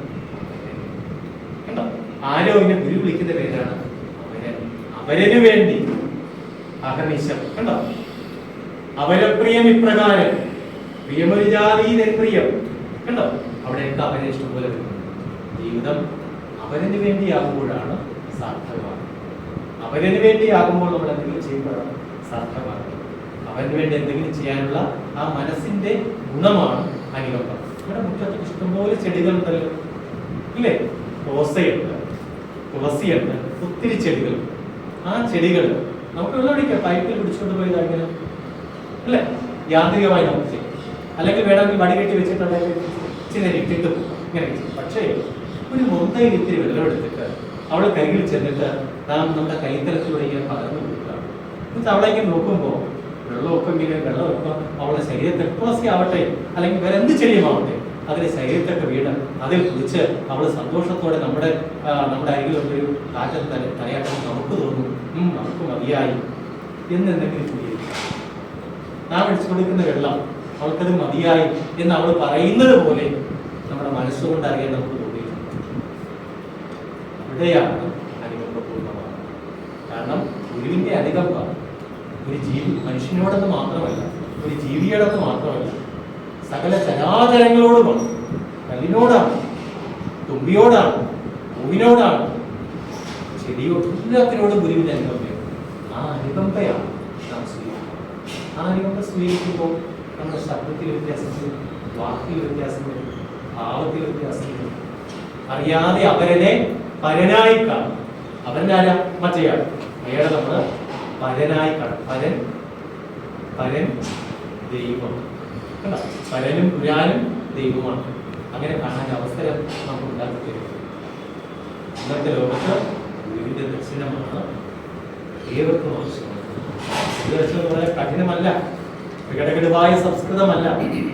കണ്ടോ? ആരോഗ്യ ഗുരു വിളിക്കുന്ന പേരാണ് അവരന് വേണ്ടി അഹർനിശം. കണ്ടോ? അവരപ്രിയം ഇപ്രകാരം പ്രിയമൊരു ജാതി പ്രിയം. കണ്ടോ? അവിടെയൊക്കെ അവരെ ഇഷ്ടംപോലെ വരുന്നു. ജീവിതം അവരന് വേണ്ടിയാകുമ്പോഴാണ് സാർത്ഥകമാകുന്നത്. അവരന് വേണ്ടിയാകുമ്പോൾ നമ്മൾ എന്തെങ്കിലും ചെയ്യുമ്പോഴാണ് സാർത്ഥകമാകുന്നത്. അവന് വേണ്ടി എന്തെങ്കിലും ചെയ്യാനുള്ള ആ മനസ്സിന്റെ ഗുണമാണ് അനുകമ്പ. ഇവിടെ മുറ്റത്ത് ഇഷ്ടംപോലെ ചെടികളുണ്ടല്ലോ, ഇല്ലേ? റോസയുണ്ട്, തുളസിയുണ്ട്, ഒത്തിരി ചെടികൾ. ആ ചെടികൾ നമുക്ക് വെള്ളം ഒഴിക്കാം. പൈപ്പിൽ പിടിച്ചുകൊണ്ട് പോയി ഇങ്ങനെ, അല്ലേ? യാന്ത്രികമായി നമുക്ക് ചെയ്യാം. അല്ലെങ്കിൽ വേണമെങ്കിൽ വടികെട്ടി വെച്ചിട്ടുണ്ടെങ്കിൽ ഇട്ടിട്ട് ഇങ്ങനെ ചെയ്യും. പക്ഷേ ഒരു മുന്തയിൽ ഇത്തിരി വെള്ളം എടുത്തിട്ട് അവളെ കൈകളിൽ ചെന്നിട്ട് നാം നമ്മുടെ കൈത്തലത്തിലൂടെ ഇങ്ങനെ പകർന്നു കൊടുക്കുകയാണ്. എന്നിട്ട് അവളെ ഇങ്ങനെ നോക്കുമ്പോൾ വെള്ളമൊക്കെ ഇങ്ങനെ വെള്ളമൊക്കെ അവളുടെ ശരീരത്തെ തുളസി ആവട്ടെ അല്ലെങ്കിൽ വേറെ എന്ത് ചെടിയുമാവട്ടെ അതിന് ശരീരത്തൊക്കെ വീണ് അതിൽ കുളിച്ച് അവൾ സന്തോഷത്തോടെ നമ്മുടെ അരികിലുള്ളൊരു കാറ്റത്ത് തലയാട്ടം നമുക്ക് തോന്നും നമുക്ക് മതിയായി എന്നെന്തെങ്കിലും ചിന്തിക്കും. നാം അടിച്ചു കൊടുക്കുന്ന വെള്ളം അവൾക്കത് മതിയായി എന്ന് അവൾ പറയുന്നത് പോലെ നമ്മുടെ മനസ്സുകൊണ്ട് അറിയാൻ നമുക്ക് തോന്നിയിട്ടുണ്ട്. ഇവിടെയാണ് അനുകമ്പ പൂർണ്ണമാണ്. കാരണം ഗുരുവിന്റെ അനുകമ്പ ഒരു ജീവി മനുഷ്യനോടൊന്ന് മാത്രമല്ല, ഒരു ജീവിയോടൊന്ന് മാത്രമല്ല, സകല ചരാചരങ്ങളോടുമാണ്. കല്ലിനോടാണ്, തുമ്പിയോടാണ്, പൂവിനോടാണ്, ചെടിയോട്, എല്ലാത്തിനോടും ഗുരുവിന്റെ അനുകമ്പയാണ്. ആ അനുകമ്പയാണ് നാം സ്വീകരിക്കുന്നത്. ആ അനുകമ്പ സ്വീകരിക്കുമ്പോൾ നമ്മുടെ ശബ്ദത്തിൽ വ്യത്യാസം വരും, വാക്കിൽ വ്യത്യാസം വരും, ഭാവത്തിൽ വ്യത്യാസം വരും. അറിയാതെ അവരനെ പരനായി കാണും. അവരനാരാ? മറ്റേയാൾ. അയാളെ നമ്മൾ പരനായി കാണും. പരൻ ദൈവം. പരനും പുരാനും ദൈവമാണ്. അങ്ങനെ കാണാൻ അവസരം നമുക്ക് ഉണ്ടാക്കി തരും. ഇന്നത്തെ ലോകത്ത് ഗുരുവിന്റെ ദർശനമാണ് ഏവർക്കും ആവശ്യമാണ്. ദർശനം വളരെ കഠിനമല്ല, വികടകടുവായ സംസ്കൃതമല്ല,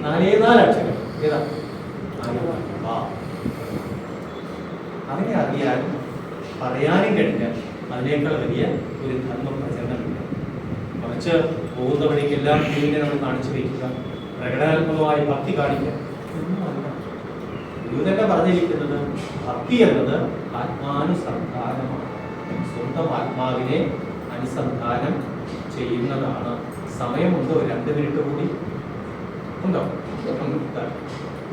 4 അക്ഷരം. ഏതാ? അതിനെ അറിയാനും പറയാനും കഴിഞ്ഞാൽ അതിനേക്കാൾ വലിയ ഒരു ധർമ്മ പ്രചരണമില്ല. മറിച്ച് പോകുന്ന വഴിക്കെല്ലാം ഗുരുവിനെ നമ്മൾ കാണിച്ചു വയ്ക്കുക, പ്രകടനാത്മകമായി ഭക്തി കാണിക്കുക ഒന്നുമല്ല. ഗുരു തന്നെ പറഞ്ഞിരിക്കുന്നത് ഭക്തി എന്നത് ആത്മാനുസന്ധാനമാണ്. സ്വന്തം ആത്മാവിനെ അനുസന്ധാനം ചെയ്യുന്നതാണ്. സമയമുണ്ടോ? 2 മിനിറ്റ് കൂടി ഉണ്ടോ?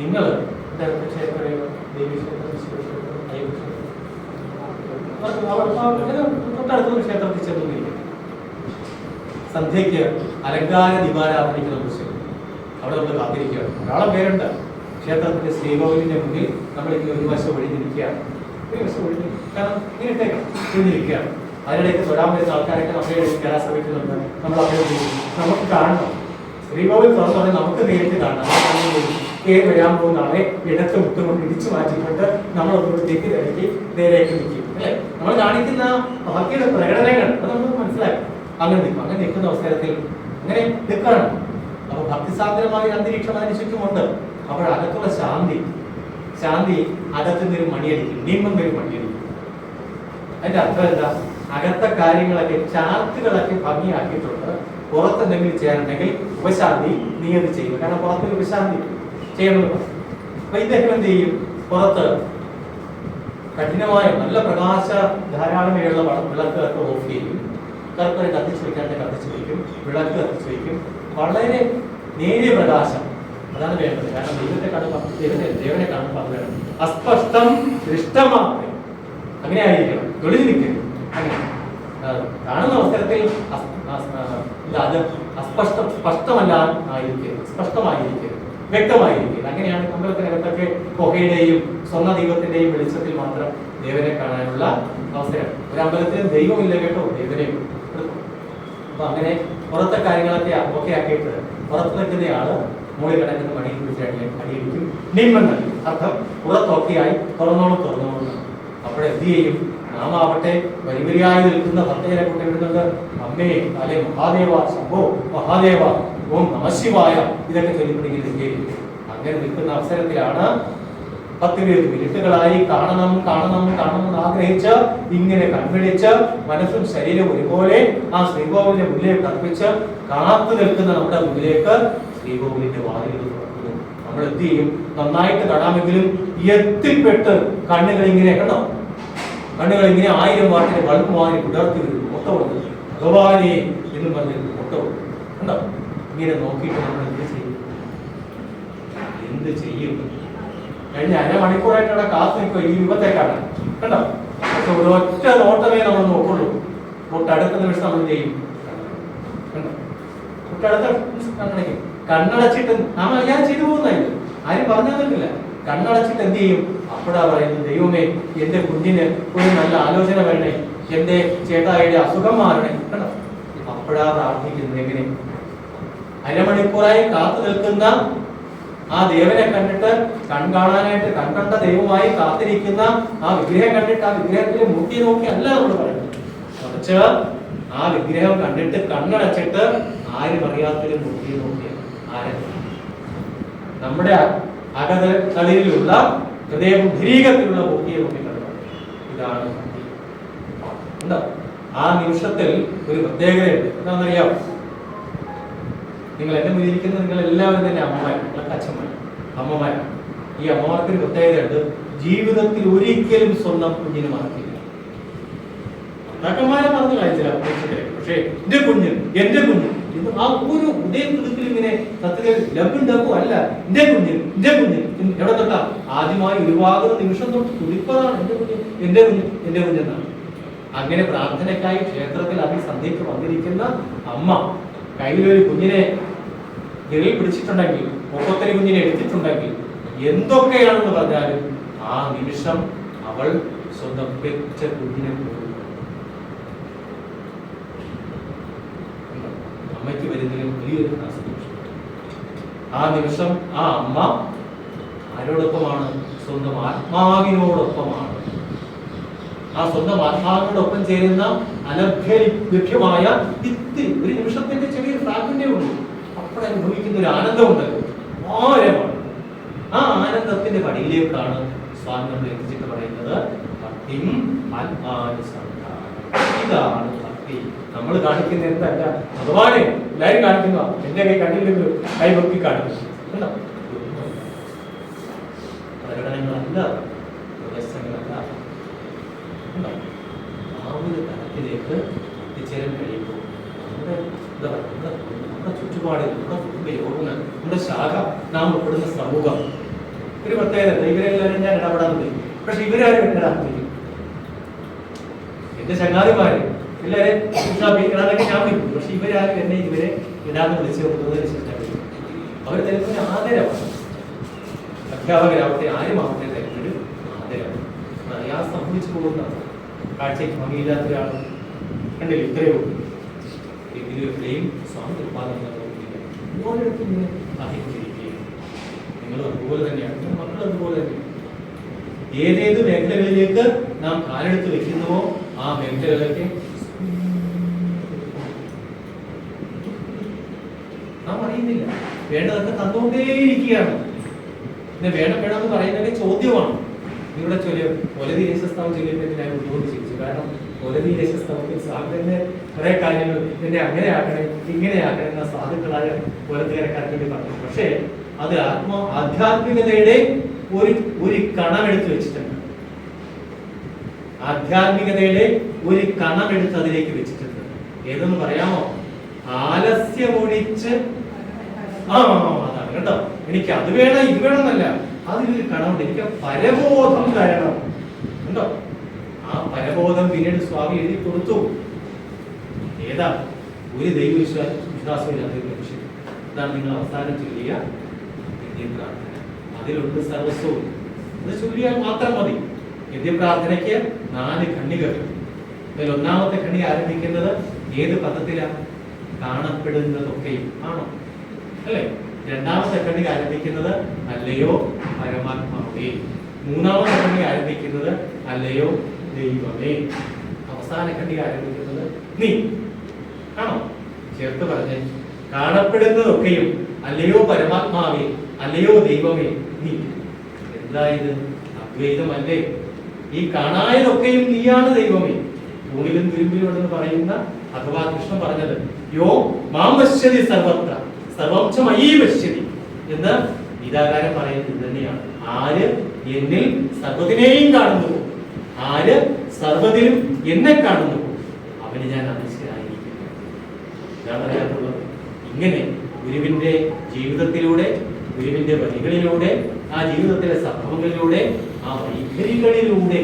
നിങ്ങൾ തൊട്ടടുത്തുള്ള ക്ഷേത്രത്തിൽ ചെന്നിരിക്കും. സന്ധ്യയ്ക്ക് അലങ്കാര ദീപാരാധനയ്ക്ക് നമ്മൾ ചെല്ലും. അവിടെ നമ്മൾ കാത്തിരിക്കുകയാണ്. ധാരാളം പേരുണ്ട്. ക്ഷേത്രത്തിന്റെ ശ്രീകോവിലിന്റെ മുന്നിൽ നമ്മളിങ്ങനെ ഒരു വശം ഒഴിഞ്ഞിരിക്കുകയാണ്. കാരണം ഇങ്ങനെട്ടേക്കണം ഒഴിഞ്ഞിരിക്കുകയാണ്. അതിനിടയ്ക്ക് തൊടാൻ വരുന്ന ആൾക്കാരൊക്കെ നമ്മുടെ കയറാൻ ശ്രമിക്കുന്നുണ്ട്. നമ്മൾ അവിടെ നമുക്ക് കാണണം. ശ്രീകോവിൽ തുറന്നോടെ നമുക്ക് നേരിട്ട് കാണണം. കയറി വരാൻ പോകുന്ന ആളെ ഇടത്ത് മുട്ടുകൊണ്ട് ഇടിച്ചു മാറ്റിക്കൊണ്ട് നമ്മളൊന്നുകൂടി തെറ്റി തിരക്കി നേരേക്ക് നിൽക്കും. അല്ലെ? നമ്മൾ കാണിക്കുന്ന ഭക്തിയുടെ പ്രകടനങ്ങൾ അത് നമുക്ക് മനസ്സിലാക്കും. അങ്ങനെ നിൽക്കും. അങ്ങനെ നിൽക്കുന്ന അവസരത്തിൽ അങ്ങനെ നിൽക്കണം. അപ്പൊ ഭക്തിസാന്ദ്രമായ അന്തരീക്ഷം അതിന് ചുറ്റുമുണ്ട്. അപ്പോൾ അകത്തുള്ള ശാന്തി അകത്ത് നിന്നൊരു മണിയടിക്കും, നീമ്പം വരും മണിയടിക്കും. അതിന്റെ അർത്ഥം എന്താ? അകത്തെ കാര്യങ്ങളൊക്കെ ചാർട്ടുകളൊക്കെ ഭംഗിയാക്കിയിട്ടുണ്ട്. പുറത്തെന്തെങ്കിലും ചെയ്യാനുണ്ടെങ്കിൽ ഉപശാന്തി നീ അത് ചെയ്യും. കാരണം പുറത്തൊരു ഉപശാന്തി ചെയ്യണമെന്ന്. അപ്പൊ ഇദ്ദേഹം എന്ത് ചെയ്യും? പുറത്ത് കഠിനമായ നല്ല പ്രകാശ ധാരാളമായുള്ള വിളക്കുകളൊക്കെ ഓഫ് ചെയ്യും. കറുപ്പനെ കത്തിച്ചു വയ്ക്കാണ്ട് കത്തിച്ചു വയ്ക്കും, വിളക്ക് കത്തിച്ചു വയ്ക്കും. വളരെ നേരിയ പ്രകാശം അതാണ് വേണ്ടത്. കാരണം ദൈവത്തെ കാണുമ്പോൾ ദേവനെ കാണുമ്പോൾ അത് വേണം. അസ്പഷ്ടം ദൃഷ്ടമാത്രേ. അങ്ങനെ ആയിരിക്കണം, തൊഴിൽ നിൽക്കരുത്. അങ്ങനെ കാണുന്ന അവസരത്തിൽ അത് സ്പഷ്ടമല്ല ആയിരിക്കരുത്, സ്പഷ്ടമായിരിക്കരുത്, വ്യക്തമായിരിക്കരുത്. അങ്ങനെയാണ് അമ്പലത്തിനകത്തൊക്കെ പുകയുടെയും സ്വർണ്ണ ദൈവത്തിന്റെയും വെളിച്ചത്തിൽ മാത്രം ദേവനെ കാണാനുള്ള അവസരം. ഒരു അമ്പലത്തിലും ദൈവമില്ല കേട്ടോ, ദേവനെ കൊടുക്കും. അപ്പൊ അങ്ങനെ പുറത്തെ കാര്യങ്ങളൊക്കെ ഓക്കെ ആക്കിയിട്ട് പുറത്ത് നിൽക്കുന്നയാള് മുകളിൽ കിടക്കുന്ന മണിയിൽ പിടിച്ച് അടിയിരിക്കും. നിമ്മെന്ന് അർത്ഥം പുറത്തൊക്കെയായി തുറന്നോളും. അപ്പോഴെന്ത് ചെയ്യും? നാം ആവട്ടെ വരിവരിയായി നിൽക്കുന്ന ഭക്തജനെ കൊണ്ട് വിടുന്നുണ്ട്. അമ്മേ, അല്ലെ മഹാദേവ, ശംഭോ മഹാദേവ, ഓം നമശിവായ, ഇതൊക്കെ ചൊല്ലിപ്പിടിക്കുന്ന നിൽക്കുകയും. അങ്ങനെ നിൽക്കുന്ന അവസരത്തിലാണ് 10 മിനിറ്റുകളായി കാണണം എന്ന് ആഗ്രഹിച്ച് ഇങ്ങനെ കൺപിടിച്ച് മനസ്സും ശരീരവും ഒരുപോലെ ആ ശ്രീകോവിലിന്റെ മുന്നിലേക്ക് അർപ്പിച്ച് കാത്തു നിൽക്കുന്ന നമ്മുടെ മുന്നിലേക്ക് ശ്രീകോവിലിന്റെ വാതിലുകൾ തുറക്കുന്നു. നമ്മൾ എന്ത് ചെയ്യും? നന്നായിട്ട് കാണാമെങ്കിലും എത്തിപ്പെട്ട് കണ്ണുകൾ ഇങ്ങനെ കണ്ടോ, കണ്ണുകൾ ഇങ്ങനെ 1000 വാട്ടിന്റെ ബൾബ് മാറി പുലർത്തി വരും. മുട്ട കൊടുത്തു ഭഗവാനെ എന്നും പറഞ്ഞ് മുട്ട കൊടുത്തു കണ്ടോ. ഇങ്ങനെ നോക്കിയിട്ട് നമ്മൾ എന്ത് ചെയ്യും? കഴിഞ്ഞ അരമണിക്കൂറായിട്ട് അവിടെ കാത്തു നിൽക്കുക ഈ രൂപത്തേക്കാണ് കണ്ടോ. ഒരൊറ്റ നോട്ടമേ നമ്മൾ നോക്കുള്ളൂ. തൊട്ടടുത്ത നിമിഷം നമ്മൾ ചെയ്യും കണ്ടോ. തൊട്ടടുത്ത കണ്ണടയ്ക്കും. കണ്ണടച്ചിട്ട് നാം ഞാൻ ചെയ്തു പോകുന്നില്ല, ആരും പറഞ്ഞു തന്നിട്ടില്ല. കണ്ണടച്ചിട്ട് എന്ത് ചെയ്യും? അപ്പോഴാ പറയുന്നത്, ദൈവമേ എന്റെ കുഞ്ഞിന് ഒരു നല്ല ആലോചന വരണേ, എന്റെ ചേട്ടായിയുടെ അസുഖം മാറണേ കണ്ടോ. അപ്പോഴാ പ്രാർത്ഥിക്കുന്നത്. എങ്ങനെ? അരമണിക്കൂറായി കാത്തു നിൽക്കുന്ന ആ ദേവനെ കണ്ടിട്ട് കൺകാണാനായിട്ട് കൺകണ്ട ദൈവമായി കാത്തിരിക്കുന്ന ആ വിഗ്രഹം കണ്ടിട്ട് ആ വിഗ്രഹത്തിലെ മൂർത്തി നോക്കി അല്ല നമ്മൾ പറയുന്നത്. കുറച്ച് ആ വിഗ്രഹം കണ്ടിട്ട് കണ്ണടച്ചിട്ട് ആരും അറിയാത്തൊരു മൂർത്തിയെ നോക്കിയാണ് നമ്മുടെ അകതളിയിലുള്ള ഹൃദയപുരീകത്തിലുള്ള മൂർത്തിയെ നോക്കിയിട്ടുണ്ട്. ഇതാണ് എന്താ ആ നിമിഷത്തിൽ ഒരു പ്രത്യേകതയുണ്ട്. എന്താണെന്നറിയാം? നിങ്ങൾ എന്നെ മുന്നിലിരിക്കുന്ന നിങ്ങൾ എല്ലാവരും തന്നെ അമ്മമാരാണ്, നിങ്ങളൊക്കെ അച്ഛന്മാരാണ്, അമ്മമാരാണ്. ഈ അമ്മമാർക്കൊരു പ്രത്യേകതയുണ്ട്, ജീവിതത്തിൽ ഒരിക്കലും സ്വന്തം കുഞ്ഞിന് മറക്കില്ല. ഭർത്താക്കന്മാരെ മറന്നു കാണിച്ചില്ല, പക്ഷേ എന്റെ കുഞ്ഞ് ഇത് ആ ഒരു ഉദയം തുടുക്കിൽ ഇങ്ങനെ സത്യത്തിൽ ലഭ്യുണ്ടാക്കും അല്ല, എന്റെ കുഞ്ഞ് എവിടെ തൊട്ടാ ആദ്യമായി ഉരുവാകുന്ന നിമിഷം തൊട്ട് തുടിപ്പതാണ് എന്റെ കുഞ്ഞെന്നാണ്. അങ്ങനെ പ്രാർത്ഥനയ്ക്കായി ക്ഷേത്രത്തിൽ അതിസന്ധ്യയ്ക്ക് വന്നിരിക്കുന്ന അമ്മ കയ്യിലൊരു കുഞ്ഞിനെ വിരൽ പിടിച്ചിട്ടുണ്ടെങ്കിൽ, ഒപ്പത്തിന് കുഞ്ഞിനെ എടുത്തിട്ടുണ്ടെങ്കിൽ, എന്തൊക്കെയാണെന്ന് പറഞ്ഞാലും ആ നിമിഷം അവൾ സ്വന്തം പെറ്റ കുഞ്ഞിനെ പോകും. അമ്മയ്ക്ക് വരുന്നതിൽ വലിയൊരു സന്തോഷം. ആ നിമിഷം ആ അമ്മ ആരോടൊപ്പമാണ്? സ്വന്തം ആത്മാവിനോടൊപ്പമാണ്. ആ സ്വന്തം ആത്മാവിനോടൊപ്പം ചേരുന്ന അനഭ്യമായ ഒരു നിമിഷത്തിന്റെ ചെറിയൊരു ഫ്രാഗ്മെന്റേ ഉള്ളൂ. അപ്പോൾ അനുഭവിക്കുന്ന ഒരു ആനന്ദമുണ്ടല്ലോ, ആരമാണ്. ആ ആനന്ദത്തിന്റെ പടിയിലേക്കാണ് സ്വാമി നമ്മൾ എത്തിച്ചിട്ട് പറയുന്നത് ഭക്തിം ഇതാണ് ഭക്തി. നമ്മൾ കാണിക്കുന്ന എന്തല്ല, ഭഗവാനെ എല്ലാവരും കാണിക്കുന്ന എന്റെ കൈ കണ്ടില്ലെങ്കിൽ കൈ പൊക്കി കാണിക്കും. പ്രകടനങ്ങളല്ല, പ്രദർശനങ്ങളല്ല. ആ ഒരു തലത്തിലേക്ക് എത്തിച്ചേരാൻ കഴിയുമ്പോൾ നമ്മുടെ ചുറ്റുപാടിൽ, നമ്മുടെ കുടുംബയോഗങ്ങൾ, നമ്മുടെ ശാഖ, നാം ഉൾപ്പെടുന്ന സമൂഹം ഒരു പ്രത്യേകത. ഇവരെല്ലാവരും ഞാൻ ഇടപെടാൻ പറ്റും, പക്ഷെ ഇവരാരും ഇടപെടാൻ എന്റെ ചങ്ങാതിമാര് എല്ലാവരും ഇടാനൊക്കെ ഞാൻ വിളിക്കും. പക്ഷെ ഇവരാരും എന്നെ ഇവരെ ഇടാന്ന് വിളിച്ച് കൊടുത്തതിന് ശേഷം അവർ തരുന്ന ആദരവാണ്. അധ്യാപകരാവട്ടെ ആരുമാവട്ടെ തരുന്നൊരു ആദരവാണ്. അറിയാതെ സംഭവിച്ചു പോകുന്ന കാഴ്ചയ്ക്ക് ഭംഗിയില്ലാത്ത ഒരാളും കണ്ടില്ല. ഇത്രയോ ഇതിലെയും സ്വാമി ഉത്പാദനം ഓരോരുത്തരും ഇങ്ങനെ അറിയിച്ചിരിക്കുകയും നിങ്ങൾ അതുപോലെ തന്നെയാണ്, മക്കൾ അതുപോലെ തന്നെ. ഏതേത് മേഖലകളിലേക്ക് നാം കാലെടുത്ത് വെക്കുന്നുവോ ആ മേഖലകളിലേക്ക് നാം അറിയുന്നില്ല. വേണ്ടതൊക്കെ തന്നുകൊണ്ടേയിരിക്കുകയാണ്. പിന്നെ വേണമെന്ന് പറയുന്നത് ചോദ്യമാണ്. നിങ്ങളുടെ ഒലതി ദേശസ്താവം ചൊല്ലിയപ്പോൾ ഞാൻ ഉദ്യോഗം ചിരിച്ചു. കാരണം ഒലതി ദേശസ്താവത്തിൽ സാധുവിന്റെ കുറെ കാര്യങ്ങൾ ഇതിനെ അങ്ങനെ ആക്കണേ ഇങ്ങനെ ആക്കണേ എന്ന സാധുക്കളായ ഒലത്തുകാരക്കാർക്ക് വേണ്ടി പറഞ്ഞു. പക്ഷേ അത് ആധ്യാത്മികതയുടെ ഒരു കണമെടുത്ത് വെച്ചിട്ടുണ്ട്. ആധ്യാത്മികതയുടെ ഒരു കണമെടുത്ത് അതിലേക്ക് വെച്ചിട്ടുണ്ട്. ഏതെന്ന് പറയാമോ? ആലസ്യമൊഴിച്ച് അതാണ് കേട്ടോ. എനിക്ക് അത് വേണം ഇത് വേണമെന്നല്ല, അതിലൊരു കണമുണ്ട്. എനിക്ക് പരബോധം തരണം ഉണ്ടോ? ആ പരബോധം പിന്നീട് സ്വാമി എഴുതി കൊടുത്തു. ഏതാ? ഒരു ദൈവവിശ്വാസമില്ലാത്ത ഒരു മനുഷ്യൻ. ഇതാണ് നിങ്ങൾ അവസാനം ചൊല്ലിയ പ്രാർത്ഥന. അതിലുണ്ട് സർവസ്വവും. അത് ചൊല്ലിയാൽ മാത്രം മതി. പ്രാർത്ഥനയ്ക്ക് 4 ഖണ്ഡികകൾ. അതിൽ ഒന്നാമത്തെ ഖണ്ഡിക ആരംഭിക്കുന്നത് ഏത് പദത്തിലാണ്? കാണപ്പെടുന്നതൊക്കെയും ആണോ അല്ലേ? രണ്ടാമത്തെ ഖണ്ഡിക ആരംഭിക്കുന്നത് അല്ലയോ പരമാത്മാവേ. മൂന്നാമത്തെ ഖണ്ഡിക ആരംഭിക്കുന്നത് അല്ലയോ ദൈവമേ. അവസാന ഖണ്ഡിക ആരംഭിക്കുന്നത് നീ ആണോ? ചേർത്ത് പറഞ്ഞേ. കാണപ്പെടുന്നതൊക്കെയും അല്ലയോ പരമാത്മാവേ, അല്ലയോ ദൈവമേ നീ. എന്തായത്? അദ്വൈതമല്ലേ? ഈ കാണായതൊക്കെയും നീയാണ് ദൈവമേ. തൂണിലും തുരുമ്പിലുണ്ടെന്ന് പറയുന്ന അഥവാ കൃഷ്ണൻ പറഞ്ഞത് യോ മാം പശ്യതി സർവത്ര സർവം ച മയീ പശ്യതി എന്ന് ഗീതാകാരൻ പറയുന്നത് ഇത് തന്നെയാണ്. ആര് എന്നിൽ സർവ്വതിനെയും കാണുന്നുവോ, ആര് സർവ്വതിലും എന്നെ കാണുന്നുവോ അവന് ഞാൻ അദൃശ്യനായിരിക്കുന്നു. ഇതാണ് അറിയാത്തുള്ളത്. ഇങ്ങനെ ഗുരുവിന്റെ ജീവിതത്തിലൂടെ, ഗുരുവിന്റെ വഴികളിലൂടെ, ആ ജീവിതത്തിലെ സംഭവങ്ങളിലൂടെ, ആ വൈഖരികളിലൂടെ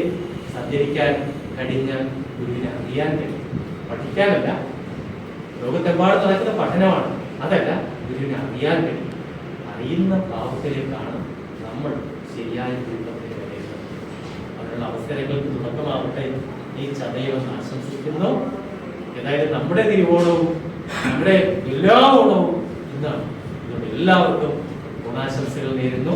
സഞ്ചരിക്കാൻ കഴിഞ്ഞാൽ ഗുരുവിനെ അറിയാൻ കഴിയും. പഠിക്കാനല്ല, ലോകത്തെമ്പാടും നടക്കുന്ന പഠനമാണ്, അതല്ല, ഗുരുവിനെ അറിയാൻ കഴിയും. അറിയുന്ന ഭാവത്തിലേക്കാണ് നമ്മൾ ശരിയായ രൂപത്തിൽ വരേണ്ടത്. അതിനുള്ള അവസരങ്ങൾക്ക് തുടക്കമാവട്ടെ ഈ ചതയെന്ന് ആശംസിക്കുന്നു. ഏതായാലും നമ്മുടെ തിരുവോണവും നമ്മുടെ എല്ലാ ഓണവും ഇന്നാണ്. അതുകൊണ്ട് എല്ലാവർക്കും ഓണാശംസകൾ നേരുന്നു.